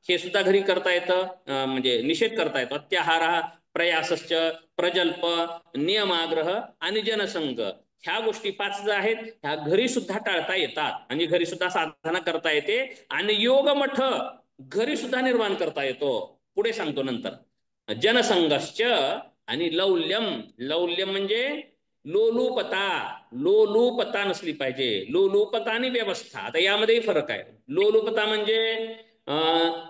हे सुद्धा घरी करता येतं, म्हणजे निषेध करता येतो. अत्याहार प्रयासश्च प्रजल्प नियमाग्रह आणि जनसंघ ह्या गोष्टी 5 ज्या आहेत ह्या घरी सुद्धा टाळता येतात आणि घरी सुद्धा साधना करता येते. आणि योगमठ घरी सुद्धा निर्माण करता येतो. पुढे सांगतो नंतर. जनसंघश्च आणि लौल्यम. लौल्यम म्हणजे लोलुपता. लोलुपता नसली पाहिजे. लोलुपता आणि व्यवस्था. आता यामध्येही फरक आहे. लोलुपता म्हणजे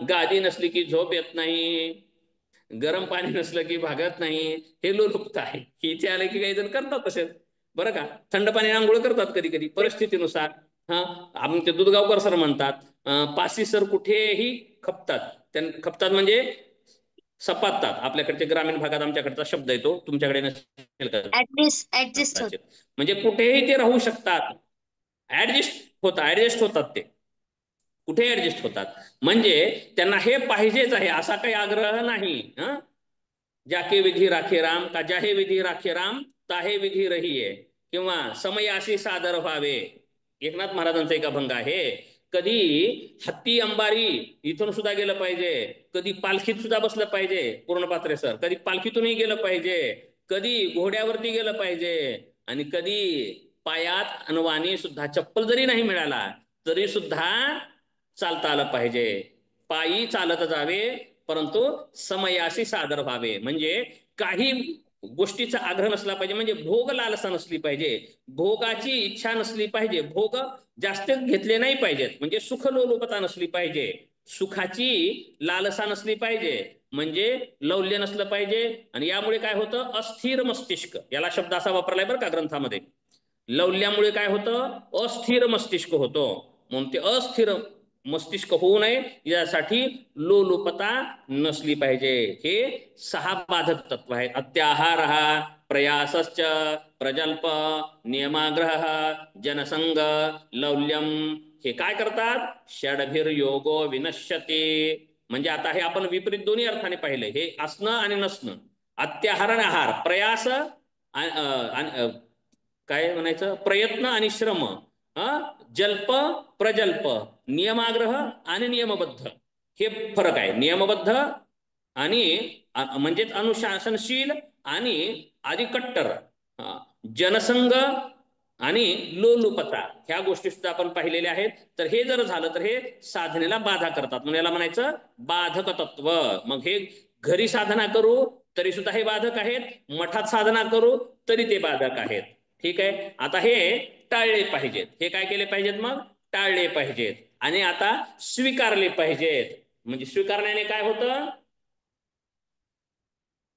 गादी नसली की झोप येत नाही, गरम पाणी नसलं की भागत नाही, हे लोलुपता आहे. इथे आले की काही जण करतात तसेच बरं का. थंड पाणी आंघोळ करतात कधी कधी परिस्थितीनुसार. आमचे दूधगावकर सर म्हणतात पासी सर कुठेही खपतात. खपतात म्हणजे सपातात. आपल्याकडचे ग्रामीण भागात आमच्याकडचा शब्द येतो, तुमच्याकडे नसेल का? म्हणजे कुठेही ते राहू शकतात. ऍडजस्ट होतात ते कुठे ऍडजस्ट होतात. म्हणजे त्यांना हे पाहिजेच आहे असा काही आग्रह नाही. जाके विधी राखे राम का जाहे विधी राखे राम ताहे विधी रहिये, किंवा समयाशी सादर व्हावे. एकनाथ महाराजांचा एक अभंग आहे. कधी हत्ती अंबारी इथून सुद्धा गेलं पाहिजे, कधी पालखीत सुद्धा बसलं पाहिजे. पूर्णपात्रे सर कधी पालखीतूनही गेलं पाहिजे, कधी घोड्यावरती गेलं पाहिजे, आणि कधी पायात अनवाणी सुद्धा चप्पल जरी नाही मिळाला तरी सुद्धा चालता आलं पाहिजे. पायी चालत जावे परंतु समयाशी सादर व्हावे. म्हणजे काही गोष्टीचा आग्रह नसला पाहिजे. म्हणजे भोग लालसा नसली पाहिजे, भोगाची इच्छा नसली पाहिजे, भोग जास्त घेतले नाही पाहिजेत. म्हणजे सुखलोलुपता नसली पाहिजे, सुखाची लालसा नसली पाहिजे, म्हणजे लौल्य नसलं पाहिजे. आणि यामुळे काय होतं? अस्थिर मस्तिष्क, याला शब्द असा वापरलाय बरं का ग्रंथामध्ये. लौल्यामुळे काय होतं? अस्थिर मस्तिष्क होतो. म्हणून ते अस्थिर मस्तिष्क होऊ नये यासाठी लोलुपता नसली पाहिजे. हे 6 बाधक तत्व आहेत. अत्याहार प्रयासश्च प्रजल्प नियमाग्रह जनसंग लौल्यम. हे काय करतात? षडभिर योगो विनश्यते. म्हणजे आता हे आपण विपरीत दोन्ही अर्थाने पाहिले. हे असणं आणि नसणं. अत्याहार आणि आहार, प्रयास काय म्हणायचं, प्रयत्न आणि श्रम, जल्प प्रजल्प, नियमाग्रह आणि नियमबद्ध, हे फरक आहे. नियमबद्ध आणि म्हणजेच अनुशासनशील आणि अधिकट्टर. जनसंग आणि लोलुपता ह्या गोष्टी सुद्धा आपण पाहिलेल्या आहेत. तर हे जर झालं तर हे साधनेला बाधा करतात, म्हणून याला म्हणायचं बाधक तत्व. मग हे घरी साधना करू तरी सुद्धा हे बाधक आहेत, मठात साधना करू तरी ते बाधक आहेत. ठीक आहे. आता हे टाळले पाहिजेत. हे काय केले पाहिजेत? मग टाळले पाहिजेत. आणि आता स्वीकारले पाहिजेत. म्हणजे स्वीकारण्याने काय होतं?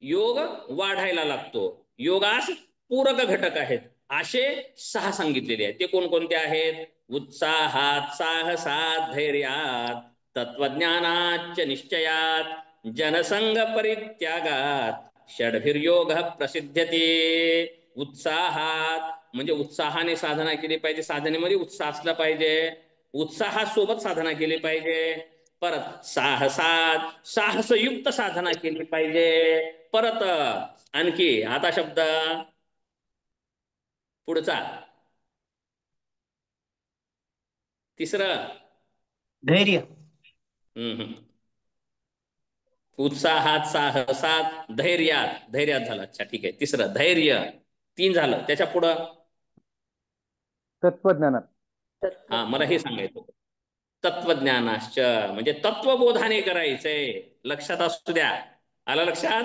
योग वाढायला लागतो. योगास पूरक घटक आहेत असे 6 सांगितलेले आहेत. ते कोणकोणते आहेत? उत्साहात, साहसात, धैर्यात, तत्वज्ञानाच निश्चयात, जनसंग परित्यागात, षडभिर्योग प्रसिद्धते. उत्साहात म्हणजे उत्साहाने साधना केली पाहिजे. साधनेमध्ये उत्साह असला पाहिजे, उत्साहासोबत साधना केली पाहिजे. परत साहसात, साहसयुक्त साधना केली पाहिजे. परत आणखी आता शब्द पुढचा तिसरं धैर्य. उत्साहात, साहसात, धैर्यात झालं. अच्छा ठीक आहे. तिसरं धैर्य. 3 झालं. त्याच्या पुढं तत्वज्ञानात. हा मला हे सांगायचं होतं. तत्वज्ञानाश्च म्हणजे तत्वबोधाने करायचंय. लक्षात असू द्या. आलं लक्षात?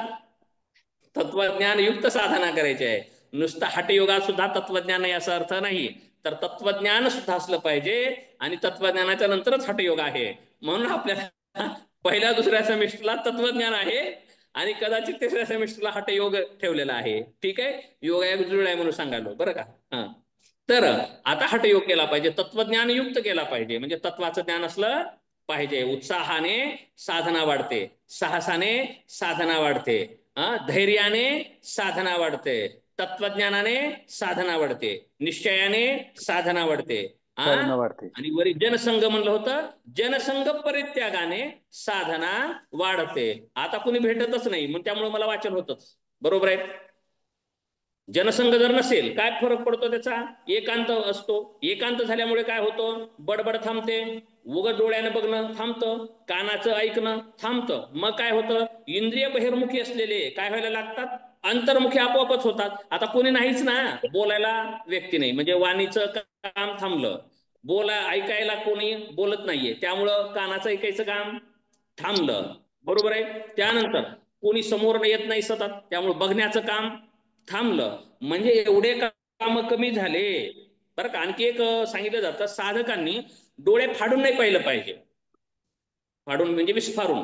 तत्वज्ञान युक्त साधना करायची आहे. नुसतं हठयोगात सुद्धा तत्वज्ञान आहे असा अर्थ नाही. तर तत्वज्ञान सुद्धा असलं पाहिजे आणि तत्वज्ञानाच्या नंतरच हठयोग आहे. म्हणून आपल्याला पहिल्या दुसऱ्या सेमिस्टरला तत्वज्ञान आहे आणि कदाचित तिसऱ्या सेमिस्टरला हठयोग ठेवलेला आहे. ठीक आहे. योगायोग जुळलाय म्हणून सांगालो बरं का. हा तर आता हठयोग केला पाहिजे, तत्वज्ञान युक्त केला पाहिजे. म्हणजे तत्वाचं ज्ञान असलं पाहिजे. उत्साहाने साधना वाढते, साहसाने साधना वाढते, धैर्याने साधना वाढते, तत्वज्ञानाने साधना वाढते, निश्चयाने साधना वाढते. साधना वाढते. आणि वरी जनसंघ म्हणलं होतं, जनसंघ परित्यागाने साधना वाढते. आता कुणी भेटतच नाही मग त्यामुळे मला वाचन होतच. बरोबर आहे. जनसंघ जर नसेल काय फरक पडतो त्याचा? एकांत असतो. एकांत झाल्यामुळे काय होतं? बडबड थांबते, उघड डोळ्यानं बघणं थांबतं, कानाचं ऐकणं थांबतं. मग काय होतं? इंद्रिय बहिर्मुखी असलेले काय व्हायला लागतात? अंतर्मुखी आपोआपच होतात. आता कोणी नाहीच ना बोलायला, व्यक्ती नाही म्हणजे वाणीचं काम थांबलं, ऐकायला कोणी बोलत नाहीये, त्यामुळं कानाचं ऐकायचं काम थांबलं. बरोबर आहे. त्यानंतर कोणी समोर येत नाही सतत, त्यामुळे बघण्याचं काम थांबलं. म्हणजे एवढे काम कमी झाले बरं का. आणखी एक सांगितलं जातं, साधकांनी डोळे फाडून नाही पाहिलं पाहिजे. फाडून म्हणजे विस्फारून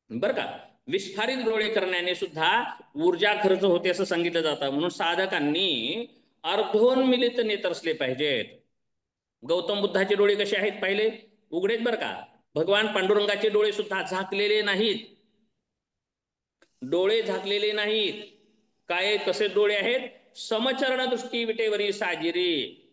बरं का. विस्फारित डोळे करण्याने सुद्धा ऊर्जा खर्च होते असं सांगितलं जातं. म्हणून साधकांनी अर्धोन्मिलित नेत्र असले पाहिजेत. गौतम बुद्धाचे डोळे कसे आहेत पाहिले? उघडेच बरं का. भगवान पांडुरंगाचे डोळे सुद्धा झाकलेले नाहीत, डोळे झाकलेले नाहीत. काय कसे डोळे आहेत? समचरण दृष्टी विटेवरी साजिरी,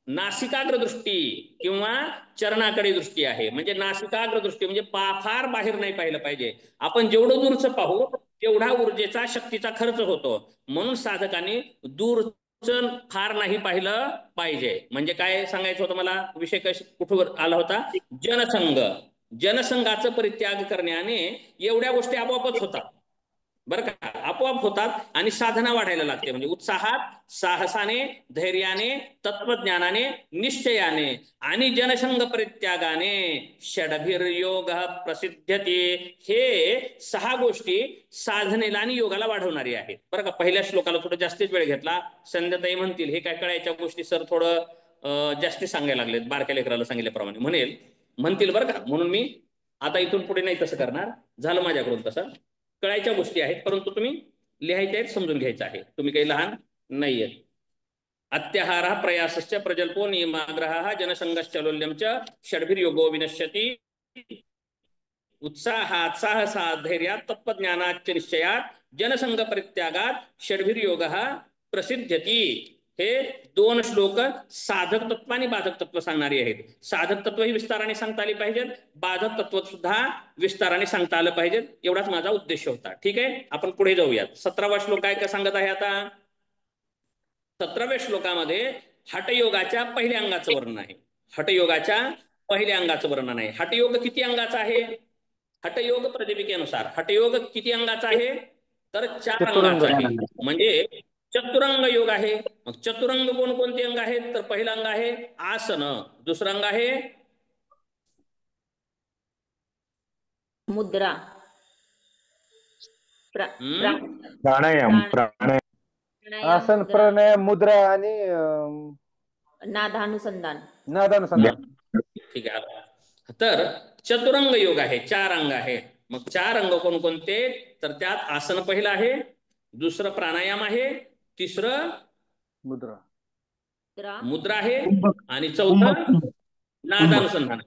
नासिकाग्र दृष्टी किंवा चरणाकडे दृष्टी आहे. म्हणजे नासिकाग्र दृष्टी म्हणजे फार बाहेर नाही पाहिलं पाहिजे. आपण जेवढं दूरचं पाहू तेवढा ऊर्जेचा, शक्तीचा खर्च होतो. म्हणून साधकांनी दूरचं फार नाही पाहिलं पाहिजे. म्हणजे काय सांगायचं होतं मला? विषय कुठवर आला होता? जनसंघ. जनसंघाचं परित्याग करण्याने एवढ्या गोष्टी आपोआपच होतात बरं का. आपोआप होतात आणि साधना वाढायला लागते. म्हणजे उत्साहात, साहसाने, धैर्याने, तत्वज्ञानाने, निश्चयाने आणि जनसंघ परित्यागाने षडभिर्योग प्रसिद्धते. हे 6 गोष्टी साधनेला आणि योगाला वाढवणारी आहेत बरं का. पहिल्या श्लोकाला थोडं जास्तीच वेळ घेतला. संध्याताई म्हणतील हे काय कळायच्या गोष्टी सर थोडं जास्ती सांगायला लागलेत, बारक्या लेकराला सांगितल्याप्रमाणे म्हणतील बरं का. म्हणून मी आता इथून पुढे नाही तसं करणार. झालं माझ्याकडून तसं. कळायच्या गोष्टी आहेत परंतु तुम्ही लिहायच्या आहेत, समजून घ्यायचं आहे. तुम्ही काही लहान नाहीये. अत्याहार प्रयासश्च प्रजल्पो नियमाग्रह जनसंघश्चलोल्यंच षडभिर्योगो विनश्यति. उत्साहात, साहसात, धैर्यात, तत्वज्ञानात, निश्चयात, जनसंघ परित्यागात षडभिर्योगः प्रसिद्धती. हे 2 श्लोक साधक तत्व आणि बाधक तत्व सांगणारे आहेत. साधक तत्व ही विस्ताराने सांगता आली पाहिजेत, बाधक तत्व सुद्धा विस्ताराने सांगता आलं पाहिजेत. एवढाच माझा उद्देश होता. ठीक आहे. आपण पुढे जाऊयात. 17वा श्लोक काय सांगत आहे आता? 17व्या श्लोकामध्ये हठयोगाच्या पहिल्या अंगाचं वर्णन आहे. हठयोगाच्या पहिल्या अंगाचं वर्णन आहे. हठयोग किती अंगाचा आहे? हठयोग प्रदीपिकेनुसार हठयोग किती अंगाचा आहे? तर 4 अंगाचा आहे. म्हणजे चतुरंग योग आहे. मग चतुरंग कोणकोणते अंग आहेत? तर पहिलं अंग आहे आसन, दुसरं अंग आहे मुद्रा, प्राणायाम. आसन, प्राणायाम, मुद्रा आणि नादानुसंधान. ठीक आहे. तर चतुरंग योग आहे, 4 अंग आहेत. मग 4 अंग कोणकोणते? तर त्यात आसन पहिलं आहे, दुसरं प्राणायाम आहे, तिसरं मुद्रा आहे आणि चौथं नादानुसंधान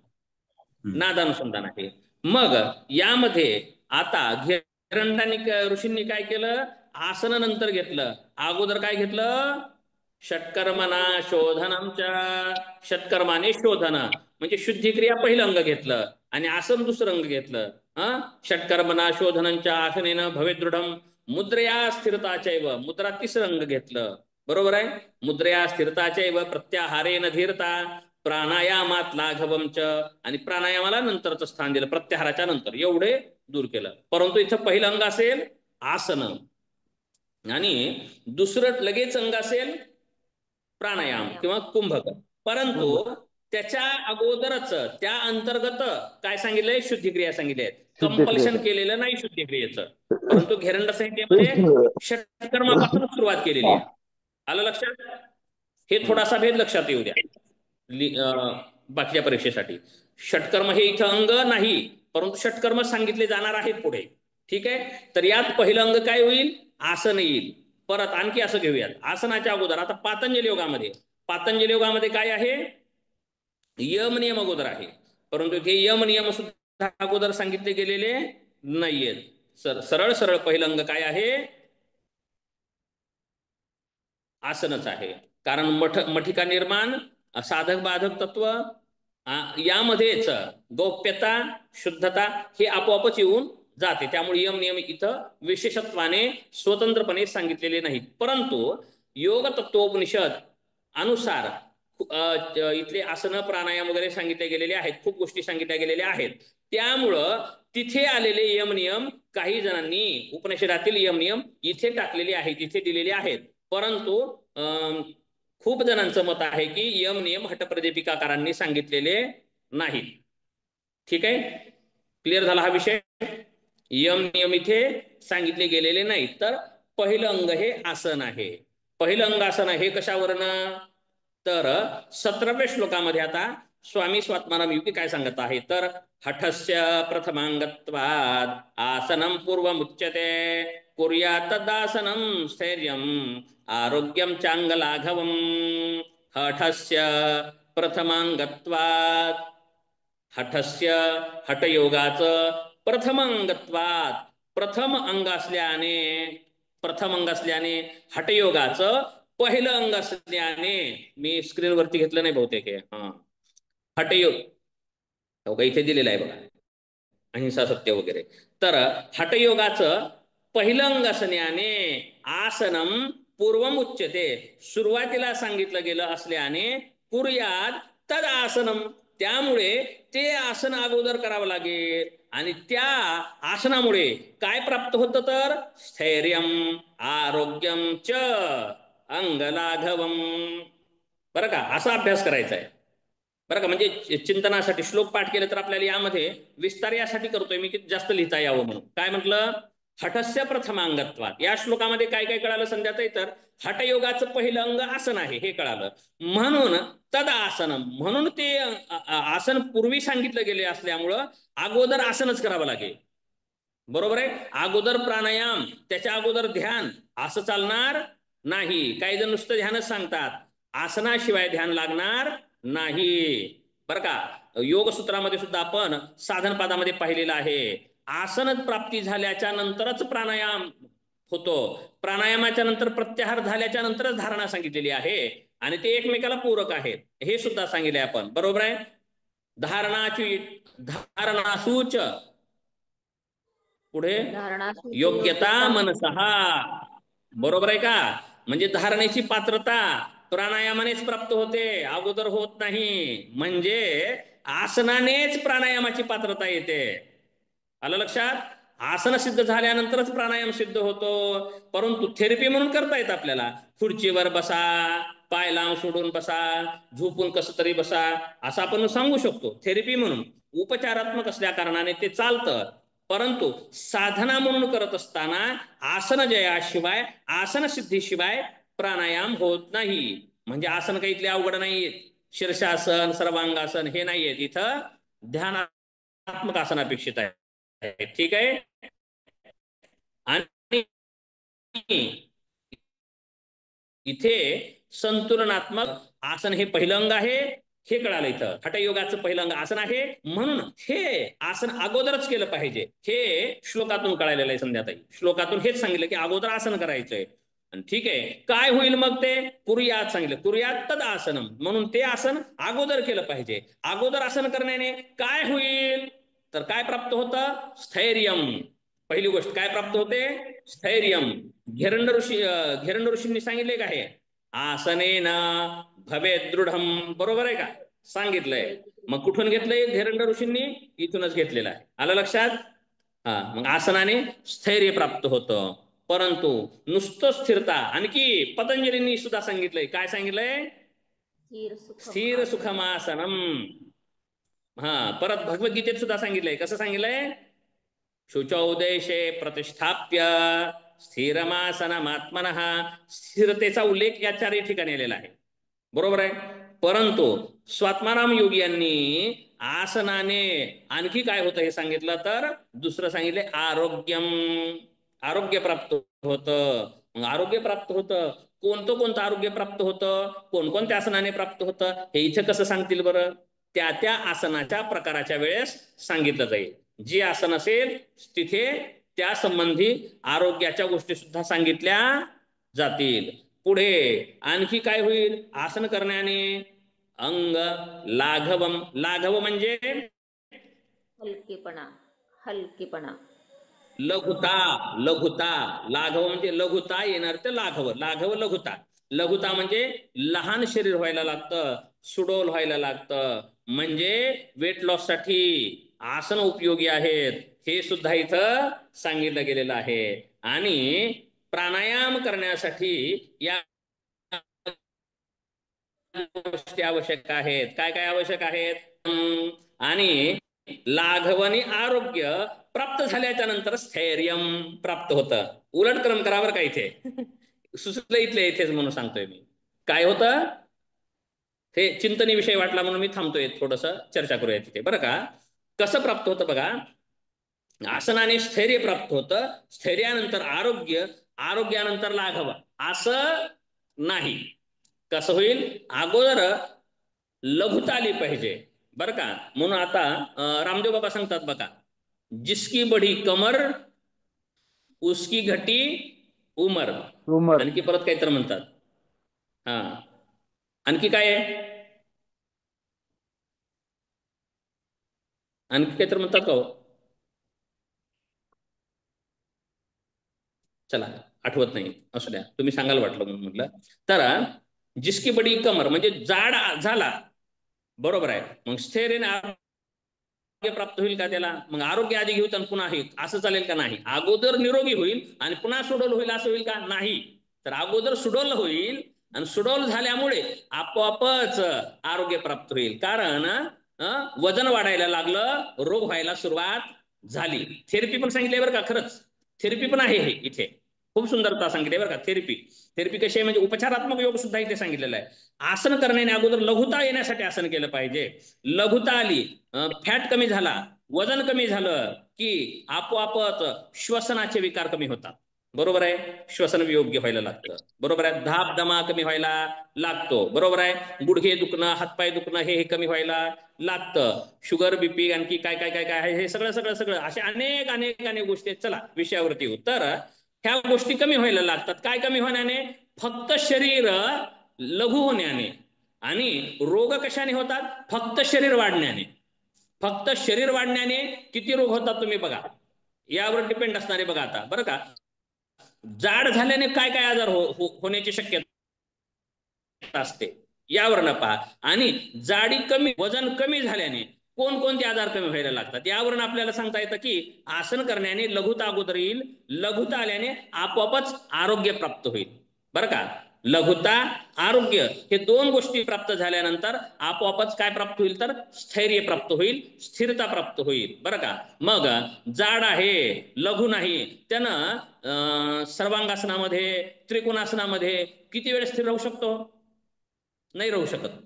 आहे. मग यामध्ये आता घेरंडांनी ऋषींनी काय केलं? आसन नंतर घेतलं, अगोदर काय घेतलं? षटकर्मना शोधनमच्या. षटकर्माने शोधन म्हणजे शुद्धिक्रिया पहिलं अंग घेतलं आणि आसन दुसरं अंग घेतलं. षटकर्मना शोधनंच्या आसनेन भवे दृढम. मुद्रया स्थिरताचैव मुद्रा तिसरं अंग घेतलं. बरोबर आहे. मुद्रया स्थिरताचैव प्रत्याहारेण धीरता प्राणायामात लाघवम च, आणि प्राणायामाला नंतरचं स्थान दिलं, प्रत्याहाराच्या नंतर एवढे दूर केलं. परंतु इथं पहिलं अंग असेल आसन, आणि दुसरं लगेच अंग असेल प्राणायाम किंवा कुंभक. परंतु त्याच्या अगोदरच त्या अंतर्गत काय सांगितलंय, शुद्धिक्रिया सांगितली आहे. कंपल्शन केलेलं नाही शुद्धिक्रियेचं, परंतु घेरंड संहितेमध्ये षटकर्मापासून सुरुवात केलेली आहे. आलं लक्षात? हे थोडासा भेद लक्षात येऊ द्या बाकीच्या परीक्षेसाठी. षटकर्म हे इथं अंग नाही, परंतु षटकर्म सांगितले जाणार आहेत पुढे. ठीक आहे. तर यात पहिलं अंग काय होईल, आसन येईल. परत आणखी असं घेऊयात, आसनाच्या अगोदर आता पातंजली योगामध्ये काय आहे, यम नियम अगोदर आहे, परंतु हे यम नियम सुद्धा अगोदर सांगितले गेलेले नाहीयेत. सरळ सरळ पहिलं अंग काय आहे, आसनच आहे. कारण मठिका निर्माण, साधक बाधक तत्व, यामध्येच गौप्यता शुद्धता हे आपोआपच येऊन जाते. त्यामुळे यम नियम इथं विशेषत्वाने स्वतंत्रपणे सांगितलेले नाहीत. परंतु योग तत्वोपनिषद अनुसार इथले आसन प्राणायाम वगैरे सांगितले गेलेले आहेत, खूप गोष्टी सांगितल्या गेलेल्या आहेत. त्यामुळं तिथे आलेले यम नियम काही जणांनी उपनिषदातील यम नियम इथे टाकलेले आहेत, इथे दिलेले आहेत. परंतु खूप जणांचं मत आहे की यम नियम हटप्रदीपिकाकारांनी सांगितलेले नाहीत. ठीक आहे, क्लिअर झाला हा विषय. यम नियम इथे सांगितले गेलेले नाहीत. तर पहिलं अंग हे आसन आहे. पहिलं अंग आसन आहे कशावरनं, तर 17व्या श्लोकामध्ये आता स्वामी स्वात्माराम योगी काय सांगत आहे, तर हठस्य प्रथमांगत्वाद आसनं पूर्वमुच्यते कुर्यात्तदासनं स्थैर्यं आरोग्यं चांगलाघवं. हठस्य प्रथमांगत्वाद, हठस्य हठयोगाचं प्रथमांगत्वाद, प्रथम अंग असल्याने हठयोगाचं पहिलं अंग असल्याने, मी स्क्रीनवरती घेतलं नाही बहुतेक हठयोग इथे दिलेलं आहे बघा, अहिंसा सत्य वगैरे. तर हठयोगाचं पहिलं अंग असण्याने आसनम पूर्वम उच्यते, सुरुवातीला सांगितलं गेलं असल्याने कुर्यात तद आसनम, त्यामुळे ते आसन अगोदर करावं लागेल. आणि त्या आसनामुळे काय प्राप्त होतं, तर स्थैर्यम आरोग्यम च अंगलाघवम. बरं का, असा अभ्यास करायचा आहे बरं का. म्हणजे चिंतनासाठी श्लोक पाठ केले तर आपल्याला यामध्ये विस्तार यासाठी करतोय मी की जास्त लिहिता यावं म्हणून. काय म्हटलं, हठस्य प्रथमांगत्वात. या श्लोकामध्ये काय काय कळालं संध्याताई, तर हठयोगाचं पहिलं अंग आसन आहे हे कळालं. म्हणून तद आसनम, म्हणून ते आसन पूर्वी सांगितलं गेले असल्यामुळं अगोदर आसनच करावं लागेल. बरोबर आहे. अगोदर प्राणायाम, त्याच्या अगोदर ध्यान, असं चालणार नाही. काही जण नुसतं ध्यानच सांगतात, आसनाशिवाय ध्यान लागणार नाही. बरं का, योग सूत्रामध्ये सुद्धा आपण साधन पादामध्ये पाहिलेलं आहे, आसन प्राप्ती झाल्याच्या नंतरच प्राणायाम होतो, प्राणायामाच्या नंतर प्रत्याहार झाल्याच्या नंतरच धारणा सांगितलेली आहे, आणि ते एकमेकाला पूरक आहेत हे सुद्धा सांगितले आपण. बरोबर आहे. धारणासूच पुढे योग्यता मनसहा. बरोबर आहे का, म्हणजे धारणेची पात्रता प्राणायामानेच प्राप्त होते, अगोदर होत नाही. म्हणजे आसनानेच प्राणायामाची पात्रता येते. आलं लक्षात. आसन सिद्ध झाल्यानंतरच प्राणायाम सिद्ध होतो. परंतु थेरपी म्हणून करता येत आपल्याला, खुर्चीवर बसा, पाय लांब सोडून बसा, झोपून कसं तरी बसा, असं आपण सांगू शकतो. थेरपी म्हणून उपचारात्मक असल्या कारणाने ते चालतं. परंतु साधना म्हणून करत असताना आसन जयाशिवाय, आसन सिद्धीशिवाय प्राणायाम होत नाही. म्हणजे आसन काही इथले अवघड नाही, शीर्षासन सर्वांगासन हे नाहीये, इथं ध्यानात्मक आसन अपेक्षित आहे. ठीक आहे. आणि इथे संतुलनात्मक आसन हे पहिलं अंग आहे हे कळालं. इथं हठयोगाचं पहिलं अंग आसन आहे, म्हणून हे आसन अगोदरच केलं पाहिजे हे श्लोकातून कळालेलं आहे संध्याताई. श्लोकातून हेच सांगितलं की अगोदर आसन करायचंय. ठीक आहे, काय होईल मग ते, कुर्यात सांगितलं, कुर्यात तद आसनम, म्हणून ते आसन अगोदर केलं पाहिजे. अगोदर आसन करण्याने काय होईल, तर काय प्राप्त होतं, स्थैर्यम. पहिली गोष्ट काय प्राप्त होते, स्थैर्यम. घेरंड ऋषींनी सांगितले का हे, आसनेन भवेत् दृढम. बरोबर आहे का? सांगितलंय. मग कुठून घेतलंय धैर्यंड ऋषींनी? इथूनच घेतलेलं आहे. आलं लक्षात? हा, मग आसनाने स्थैर्य प्राप्त होतं. परंतु नुसतं स्थिरता, आणखी पतंजलींनी सुद्धा सांगितलंय. काय सांगितलंय? स्थिर सुखमासनम. हा, परत भगवद्गीतेत सुद्धा सांगितलंय. कसं सांगितलंय? शुचौदेशे प्रतिष्ठाप्य स्थिरमासनमात्मनः. स्थिरतेचा उल्लेख या 4 ठिकाणी आलेला आहे. बरोबर आहे. परंतु स्वात्माराम योगी यांनी आसनाने आणखी काय होतं हे सांगितलं, तर दुसरं सांगितले आरोग्यम. आरोग्य प्राप्त होतं. मग आरोग्य प्राप्त होतं. कोणतं आरोग्य प्राप्त होतं, कोणकोणत्या आसनाने प्राप्त होतं, हे इथे कसं सांगतील बरं? त्या आसनाच्या प्रकाराच्या वेळेस सांगितलं जाईल. जी आसन असेल तिथे त्या संबंधी आरोग्याच्या गोष्टी सुद्धा सांगितल्या जातील. पुढे आणखी काय होईल? आसन करण्याने अंग लाघवम. लाघव म्हणजे हलकेपणा. हलकेपणा. लघुता. लघुता. लाघव म्हणजे लघुता येणार, ते लाघव. लाघव लघुता. लघुता म्हणजे लहान शरीर व्हायला लागतं, सुडोल व्हायला लागतं. म्हणजे वेट लॉस साठी आसन उपयोगी आहेत, हे सुद्धा इथं सांगितलं गेलेलं आहे. आणि प्राणायाम करण्यासाठी या गोष्टी आवश्यक आहेत. काय काय आवश्यक आहेत? आणि लाघवनी आरोग्य प्राप्त झाल्याच्या नंतर स्थैर्यम प्राप्त होतं. उलट क्रम करावर का इथे सुचलं इथले इथेच म्हणून सांगतोय मी. काय होतं हे चिंतनी विषय वाटला म्हणून मी थांबतोय, थोडस चर्चा करूया तिथे. बरं का? कसं प्राप्त होतं बघा. आसनाने स्थैर्य प्राप्त होतं. स्थैर्यानंतर आरोग्य, आरोग्यानंतर लाघव. असं नाही. कसं होईल? अगोदर लघुता आली पाहिजे. बरं का? म्हणून आता रामदेव बाबा सांगतात बघा, जिसकी बडी कमर उसकी घटी उमर. आणखी परत काहीतरी म्हणतात. हा, आणखी काय आहे? आणखी काहीतरी म्हणतात का हो? चला, आठवत नाही, असू द्या, तुम्ही सांगायला वाटलं म्हणून म्हटलं. तर जिसकी बडी कमर म्हणजे जाड झाला. बरोबर आहे. मग स्थैर्याने आरोग्य प्राप्त होईल का त्याला? मग आरोग्य आधी घेऊ तर पुन्हा हे असं चालेल का? नाही. अगोदर निरोगी होईल आणि पुन्हा सुडोल होईल असं होईल का? नाही. तर अगोदर सुडोल होईल आणि सुडोल झाल्यामुळे आपोआपच आरोग्य प्राप्त होईल. कारण वजन वाढायला लागलं, रोग व्हायला सुरुवात झाली. थेरपी पण सांगितली बरं का. खरंच थेरपी पण आहे हे इथे. खूप सुंदरता सांगितली बरं का. थेरपी कशी आहे म्हणजे उपचारात्मक योग सुद्धा इथे सांगितलेला आहे. आसन करण्याने अगोदर लघुता येण्यासाठी आसन केलं पाहिजे. लघुता आली, फॅट कमी झाला, वजन कमी झालं की आपोआपच श्वसनाचे विकार कमी होतात. बरोबर आहे. श्वसन योग्य व्हायला लागतं. बरोबर आहे. धाप दमा कमी व्हायला लागतो. बरोबर आहे. गुडघे दुखणं, हातपाय दुखणं हे कमी व्हायला लागतं. शुगर, बीपी, आणखी काय काय काय काय आहे हे सगळं असे अनेक गोष्टी आहेत. चला विषयावरती येऊ. तर ह्या गोष्टी कमी व्हायला लागतात. काय कमी होण्याने? फक्त शरीर लघु होण्याने. आणि रोग कशाने होतात? फक्त शरीर वाढण्याने. फक्त शरीर वाढण्याने किती रोग होतात तुम्ही बघा, यावर डिपेंड असणारे बघा. आता बरं का, जाड झाल्याने काय काय आजार होण्याची शक्यता असते यावर न पहा. आणि जाडी कमी, वजन कमी झाल्याने कोणकोणते आजार कमी व्हायला लागतात यावरून आपल्याला सांगता येतं की आसन करण्याने लघुता अगोदर येईल. लघुता आल्याने आपोआपच आरोग्य प्राप्त होईल. बरं का? लघुता, आरोग्य हे 2 गोष्टी प्राप्त झाल्यानंतर आपोआपच काय प्राप्त होईल? तर स्थैर्य प्राप्त होईल, स्थिरता प्राप्त होईल. बरं का? मग जाड आहे, लघु नाही, त्यानं सर्वांगासनामध्ये, त्रिकोणासनामध्ये किती वेळ स्थिर राहू शकतो? नाही राहू शकत.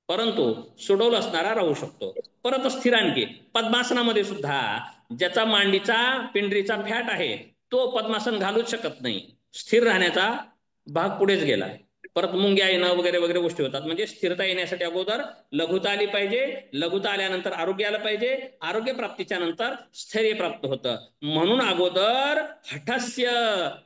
परंतु सुडोल असणारा राहू शकतो. परत स्थिर आणखी पद्मासनामध्ये सुद्धा ज्याचा मांडीचा, पिंडरीचा फॅट आहे तो पद्मासन घालूच शकत नाही. स्थिर राहण्याचा भाग पुढेच गेला. परत मुंग्या येणं वगैरे वगैरे गोष्टी होतात. म्हणजे स्थिरता येण्यासाठी अगोदर लघुता आली पाहिजे. लघुता आल्यानंतर आरोग्य आलं पाहिजे. आरोग्य प्राप्तीच्या नंतर स्थैर्य प्राप्त होतं. म्हणून अगोदर हठस्य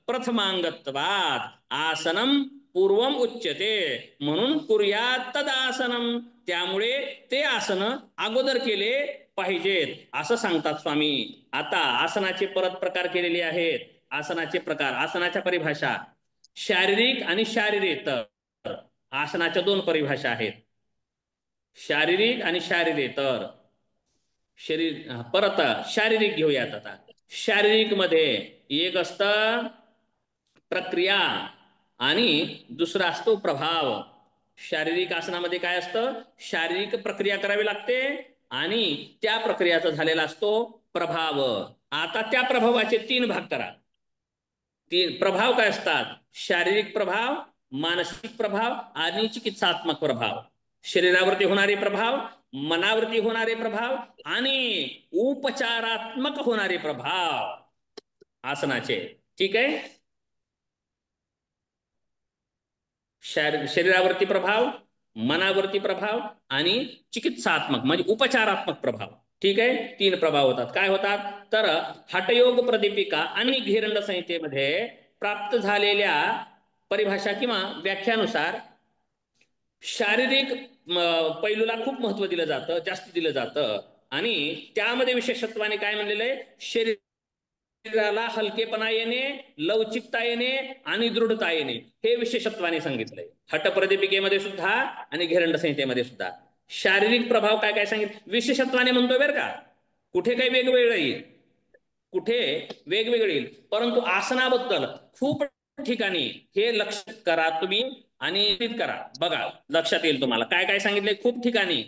प्रथमांगत्वात् आसनम पूर्वम उच्यते. म्हणून कुर्यात तदासनम. त्यामुळे ते आसन अगोदर केले पाहिजेत असं सांगतात स्वामी. आता आसनाचे परत प्रकार केलेले आहेत. आसनाचे प्रकार, आसनाच्या परिभाषा, शारीरिक आणि शारीरिक. आसनाच्या दोन परिभाषा आहेत, शारीरिक आणि शारीरेतर. परत शारीरिक घेऊयात आता. शारीरिक मध्ये एक असतं प्रक्रिया आणि दुसरा असतो प्रभाव. शारीरिक आसनामध्ये काय असतं, शारीरिक प्रक्रिया करावी लागते आणि त्या प्रक्रियाचा झालेला असतो प्रभाव. आता त्या प्रभावाचे 3 भाग करा. 3 प्रभाव काय असतात, शारीरिक प्रभाव, मानसिक प्रभाव आणि चिकित्सात्मक प्रभाव. शरीरावरती होणारे प्रभाव, मनावरती होणारे प्रभाव आणि उपचारात्मक होणारे प्रभाव आसनाचे. ठीक आहे. शरीरावरती प्रभाव, मनावरती प्रभाव आणि चिकित्सात्मक म्हणजे उपचारात्मक प्रभाव. ठीक आहे. 3 प्रभाव होतात. काय होतात तर हठयोग प्रदीपिका आणि घेरंड संहितेमध्ये प्राप्त झालेल्या परिभाषा किंवा व्याख्यानुसार शारीरिक पैलूला खूप महत्व दिलं जातं, जास्त दिलं जातं. आणि त्यामध्ये विशेषत्वाने काय म्हणलेलं आहे, शरीराला हलकेपणा येणे, लवचिकता येणे आणि दृढता येणे हे विशेषत्वाने सांगितलंय. हठप्रदीपिकेमध्ये सुद्धा आणि घेरंड संहितेमध्ये सुद्धा. शारीरिक प्रभाव काय काय सांगितलं विशेषत्वाने म्हणतोय बरं का, कुठे काही वेगवेगळं येईल, कुठे वेगवेगळे येईल, परंतु आसनाबद्दल खूप ठिकाणी हे लक्षात करा तुम्ही आणि करा. बघा लक्षात येईल तुम्हाला काय काय सांगितलंय खूप ठिकाणी.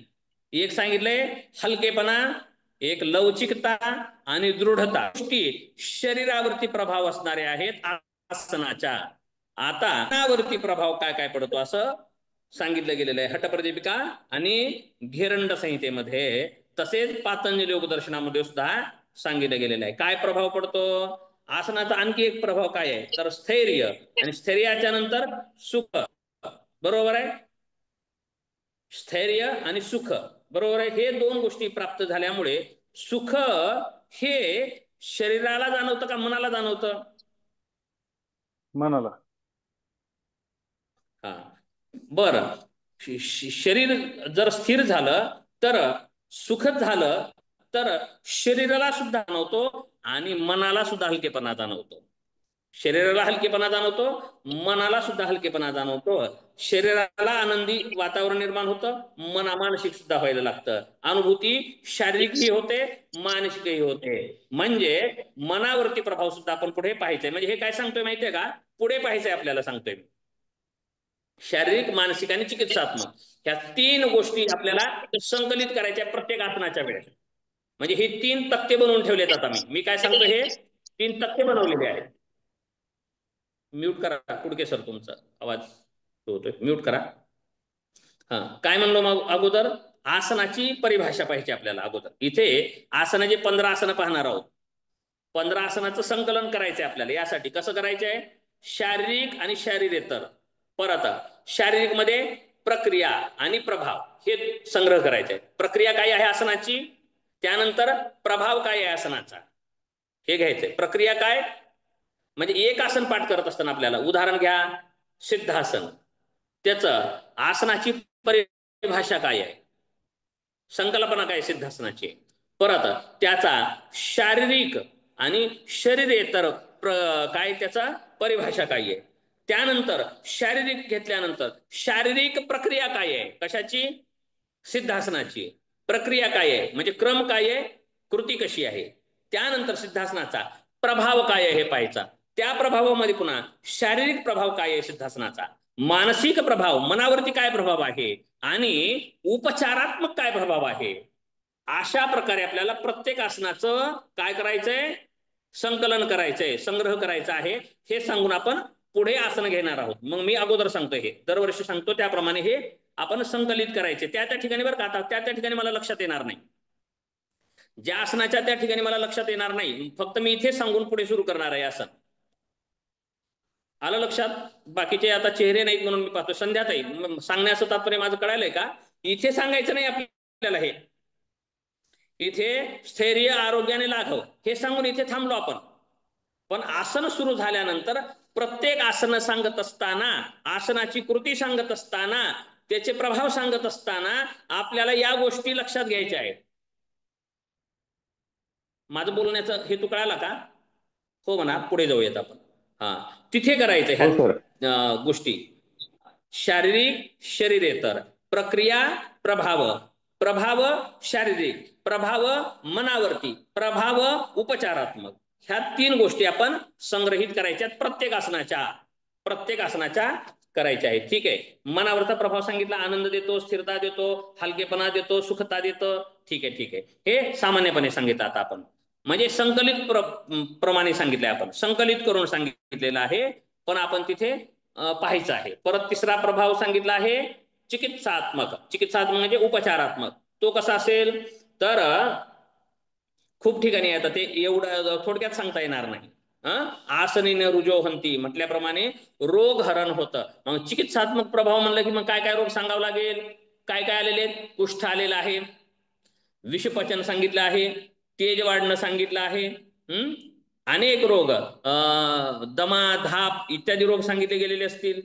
एक सांगितलंय हलकेपणा, एक लवचिकता आणि दृढता, गोष्टी शरीरावरती प्रभाव असणारे आहेत आसनाच्या. आता मनावरती प्रभाव काय काय पडतो असं सांगितलं गेलेलं आहे हठप्रदीपिका आणि घेरंड संहितेमध्ये, तसेच पातंजली योगदर्शनामध्ये सुद्धा सांगितलं गेलेलं आहे. काय प्रभाव पडतो आसनाचा, आणखी एक प्रभाव काय आहे तर स्थैर्य, आणि स्थैर्याच्या नंतर सुख. बरोबर आहे, स्थैर्य आणि सुख बरोबर आहे. हे 2 गोष्टी प्राप्त झाल्यामुळे सुख हे शरीराला जाणवतं का मनाला जाणवतं? मनाला. हा बरं. शरीर जर स्थिर झालं तर सुखद झालं तर शरीराला सुद्धा जाणवतो आणि मनाला सुद्धा हलकेपणा जाणवतो. शरीराला हलकेपणा जाणवतो, मनाला सुद्धा हलकेपणा जाणवतो. शरीराला आनंदी वातावरण निर्माण होतं, मानसिक सुद्धा व्हायला लागतं. अनुभूती शारीरिकही होते, मानसिकही होते. म्हणजे मनावरती प्रभाव सुद्धा आपण पुढे पाहायचंय. म्हणजे हे काय सांगतोय माहितीये का, पुढे पाहायचंय आपल्याला सांगतोय. शारीरिक, मानसिक आणि चिकित्सात्मक ह्या 3 गोष्टी आपल्याला संकलित करायच्या प्रत्येक आसनाच्या वेळेस. म्हणजे हे 3 तक्ते बनवून ठेवलेत. आता मी काय सांगतो, हे 3 तक्ते बनवलेले आहेत. म्यूट करा कुडके सर, तुमचा आवाज होतोय, म्यूट करा. हा काय म्हणलो मग अगोदर, आसनाची परिभाषा पाहिजे आपल्याला अगोदर. इथे आसनाचे 15 आसनं पाहणार आहोत. 15 आसनाचं संकलन करायचंय आपल्याला. यासाठी कसं करायचंय, शारीरिक आणि शारीरेतर. परत शारीरिक मध्ये प्रक्रिया आणि प्रभाव हे संग्रह करायचे. प्रक्रिया काय आहे आसनाची, त्यानंतर प्रभाव काय आहे आसनाचा हे घ्यायचंय. प्रक्रिया काय म्हणजे एक आसन पाठ करत असताना आपल्याला, उदाहरण घ्या सिद्धासन, त्याचं आसनाची परिभाषा काय आहे, संकल्पना काय सिद्धासनाची. परत त्याचा शारीरिक आणि शरीरेतर काय त्याचा परिभाषा काय आहे. त्यानंतर शारीरिक घेतल्यानंतर शारीरिक प्रक्रिया काय आहे, कशाची, सिद्धासनाची. प्रक्रिया काय आहे म्हणजे क्रम काय आहे, कृती कशी आहे. त्यानंतर सिद्धासनाचा प्रभाव काय आहे हे पाहायचा. त्या प्रभावामध्ये पुन्हा शारीरिक प्रभाव काय आहे सिद्धासनाचा, मानसिक प्रभाव मनावरती काय प्रभाव आहे आणि उपचारात्मक काय प्रभाव आहे. अशा प्रकारे आपल्याला प्रत्येक आसनाचं काय करायचंय, संकलन करायचंय, संग्रह करायचा आहे. हे सांगून आपण पुढे आसन घेणार आहोत. मग मी अगोदर सांगतोय, हे दरवर्षी सांगतो त्याप्रमाणे हे आपण संकलित करायचे. त्या ठिकाणी बरं का, आता त्या ठिकाणी मला लक्षात येणार नाही, ज्या आसनाच्या त्या ठिकाणी मला लक्षात येणार नाही, फक्त मी इथे सांगून पुढे सुरू करणार आहे आसन. आलं लक्षात. बाकीचे आता चेहरे नाहीत म्हणून मी पाहतो. संध्याताई सांगण्याचं तात्पर्य माझं कळालंय का, इथे सांगायचं नाही आपल्याला. हे इथे स्थैर्य आरोग्याने लाघव हे सांगून इथे थांबलो आपण. पण आसन सुरू झाल्यानंतर प्रत्येक आसन सांगत असताना, आसनाची कृती सांगत असताना, त्याचे प्रभाव सांगत असताना आपल्याला या गोष्टी लक्षात घ्यायच्या आहेत. माझं बोलण्याचा हेतू कळाला का? हो म्हणा, पुढे जाऊयात आपण. हा तिथे करायचं ह्या गोष्टी. शारीरिक शरीरेतर, प्रक्रिया प्रभाव, प्रभाव शारीरिक, प्रभाव मनावरती, प्रभाव उपचारात्मक. ह्या 3 गोष्टी आपण संग्रहित करायच्या प्रत्येक आसनाच्या करायच्या आहेत. ठीक आहे. मनावरचा प्रभाव सांगितला, आनंद देतो, स्थिरता देतो, हलकेपणा देतो, सुखता देतो. ठीक आहे. हे सामान्यपणे सांगितलं आता आपण, म्हणजे संकलित प्रमाणे सांगितले, आपण संकलित करून सांगितलेलं आहे, पण आपण तिथे पाहायचं आहे. परत तिसरा प्रभाव सांगितला आहे चिकित्सात्मक म्हणजे उपचारात्मक. तो कसा असेल तर खूप ठिकाणी येतं, ते एवढं थोडक्यात सांगता येणार नाही. आसनेने रुजोहंती म्हटल्याप्रमाणे रोग हरण होतं. मग चिकित्सात्मक प्रभाव म्हणलं की मग काय काय रोग सांगावं लागेल, काय काय आलेले आहेत. कुष्ठ आलेलं आहे, विषपचन सांगितलं आहे, तेज वाढणं सांगितलं आहे, अनेक रोग, दमा, धाप इत्यादी रोग सांगितले गेलेले असतील,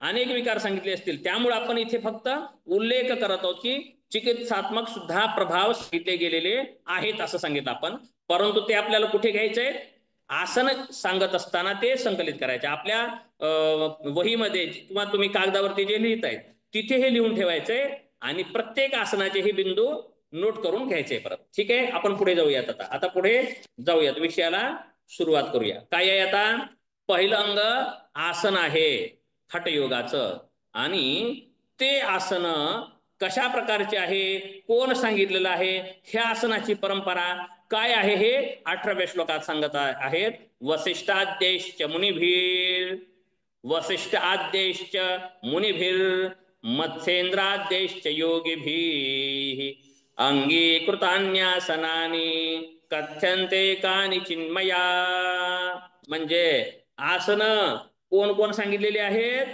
अनेक विकार सांगितले असतील. त्यामुळे आपण इथे फक्त उल्लेख करत आहोत की चिकित्सात्मक सुद्धा प्रभाव सांगितले गेलेले आहेत असं सांगितलं आपण. परंतु ते आपल्याला कुठे घ्यायचंय, आसन सांगत असताना ते संकलित करायचे. आपल्या वहीमध्ये किंवा तुम्ही कागदावरती जे लिहिताय तिथे हे लिहून ठेवायचंय आणि प्रत्येक आसनाचे हे बिंदू नोट करून घ्यायचे परत. ठीक आहे. आपण पुढे जाऊयात. आता पुढे जाऊयात, विषयाला सुरुवात करूया. काय आहे आता, पहिलं अंग आसन आहे हठयोगाचं, आणि ते आसन कशा प्रकारचे आहे, कोण सांगितलेलं आहे, ह्या आसनाची परंपरा काय आहे हे 18व्या श्लोकात सांगत आहेत. वसिष्ठाद्यैश्च मुनिभिर, वसिष्ठ आद्यैश्च मुनिभिर, मत्स्येंद्राद्यैश्च योगिभिः अंगीकृतान्यासनानि कथ्यन्ते कानिचिन्मया. म्हणजे आसन कोण कोण सांगितलेले आहेत,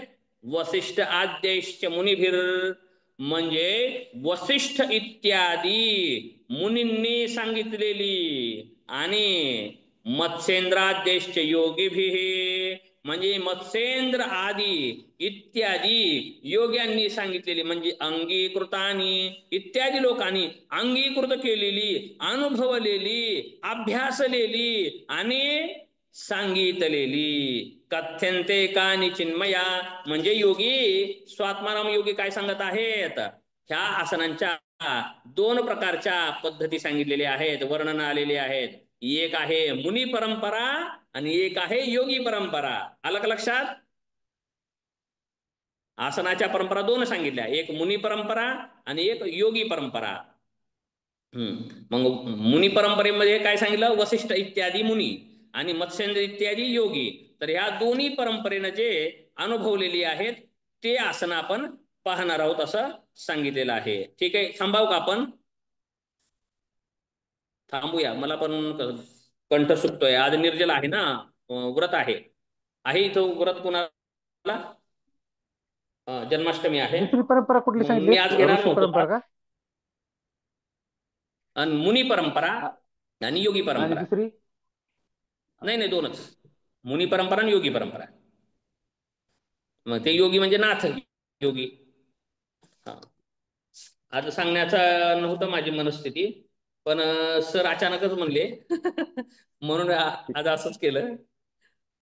वसिष्ठ आद्यैश्च मुनिभिर म्हणजे वसिष्ठ इत्यादी मुनींनी सांगितलेली, आणि मत्स्येंद्राद्यैश्च योगिभिः म्हणजे मत्स्येंद्र आदी इत्यादी योग्यांनी सांगितलेली, म्हणजे अंगीकृतानी इत्यादी लोकांनी अंगीकृत केलेली, अनुभवलेली, अभ्यासलेली आणि सांगितलेली. कथ्यन्ते कानि चिन्मया म्हणजे योगी, स्वात्माराम योगी काय सांगत आहेत, ह्या आसनांच्या 2 प्रकारच्या पद्धती सांगितलेल्या आहेत, वर्णन आलेले आहेत. एक आहे मुनी परंपरा आणि एक आहे योगी परंपरा. आलं का लक्षात? आसनाच्या परंपरा 2 सांगितल्या, एक मुनी परंपरा आणि एक योगी परंपरा. मग मुनी परंपरेमध्ये काय सांगितलं, वसिष्ठ इत्यादी मुनी आणि मत्स्येंद्र इत्यादी योगी. तर ह्या दोन्ही परंपरेनं जे अनुभवलेली आहेत ते आसन आपण पाहणार आहोत असं सांगितलेलं आहे. ठीक आहे. थांबाव का आपण, थांबूया, मला पण कंठ सुटतोय. आज निर्जल आहे ना, व्रत आहे इथं. व्रत कुणाला, जन्माष्टमी आहे. दुसरी परंपरा कुठली सांगितली, मी आज घेणार ऋषी परंपरा नव्हतो. का, मुनी परंपरा आणि योगी आणि परंपरा. दुसरी नाही 2च, मुनी परंपरा आणि योगी परंपरा. मग ते योगी म्हणजे नाथ योगी. आज सांगण्याचा नव्हतं माझी मनस्थिती, पण सर अचानकच म्हणले म्हणून आज असंच केलं.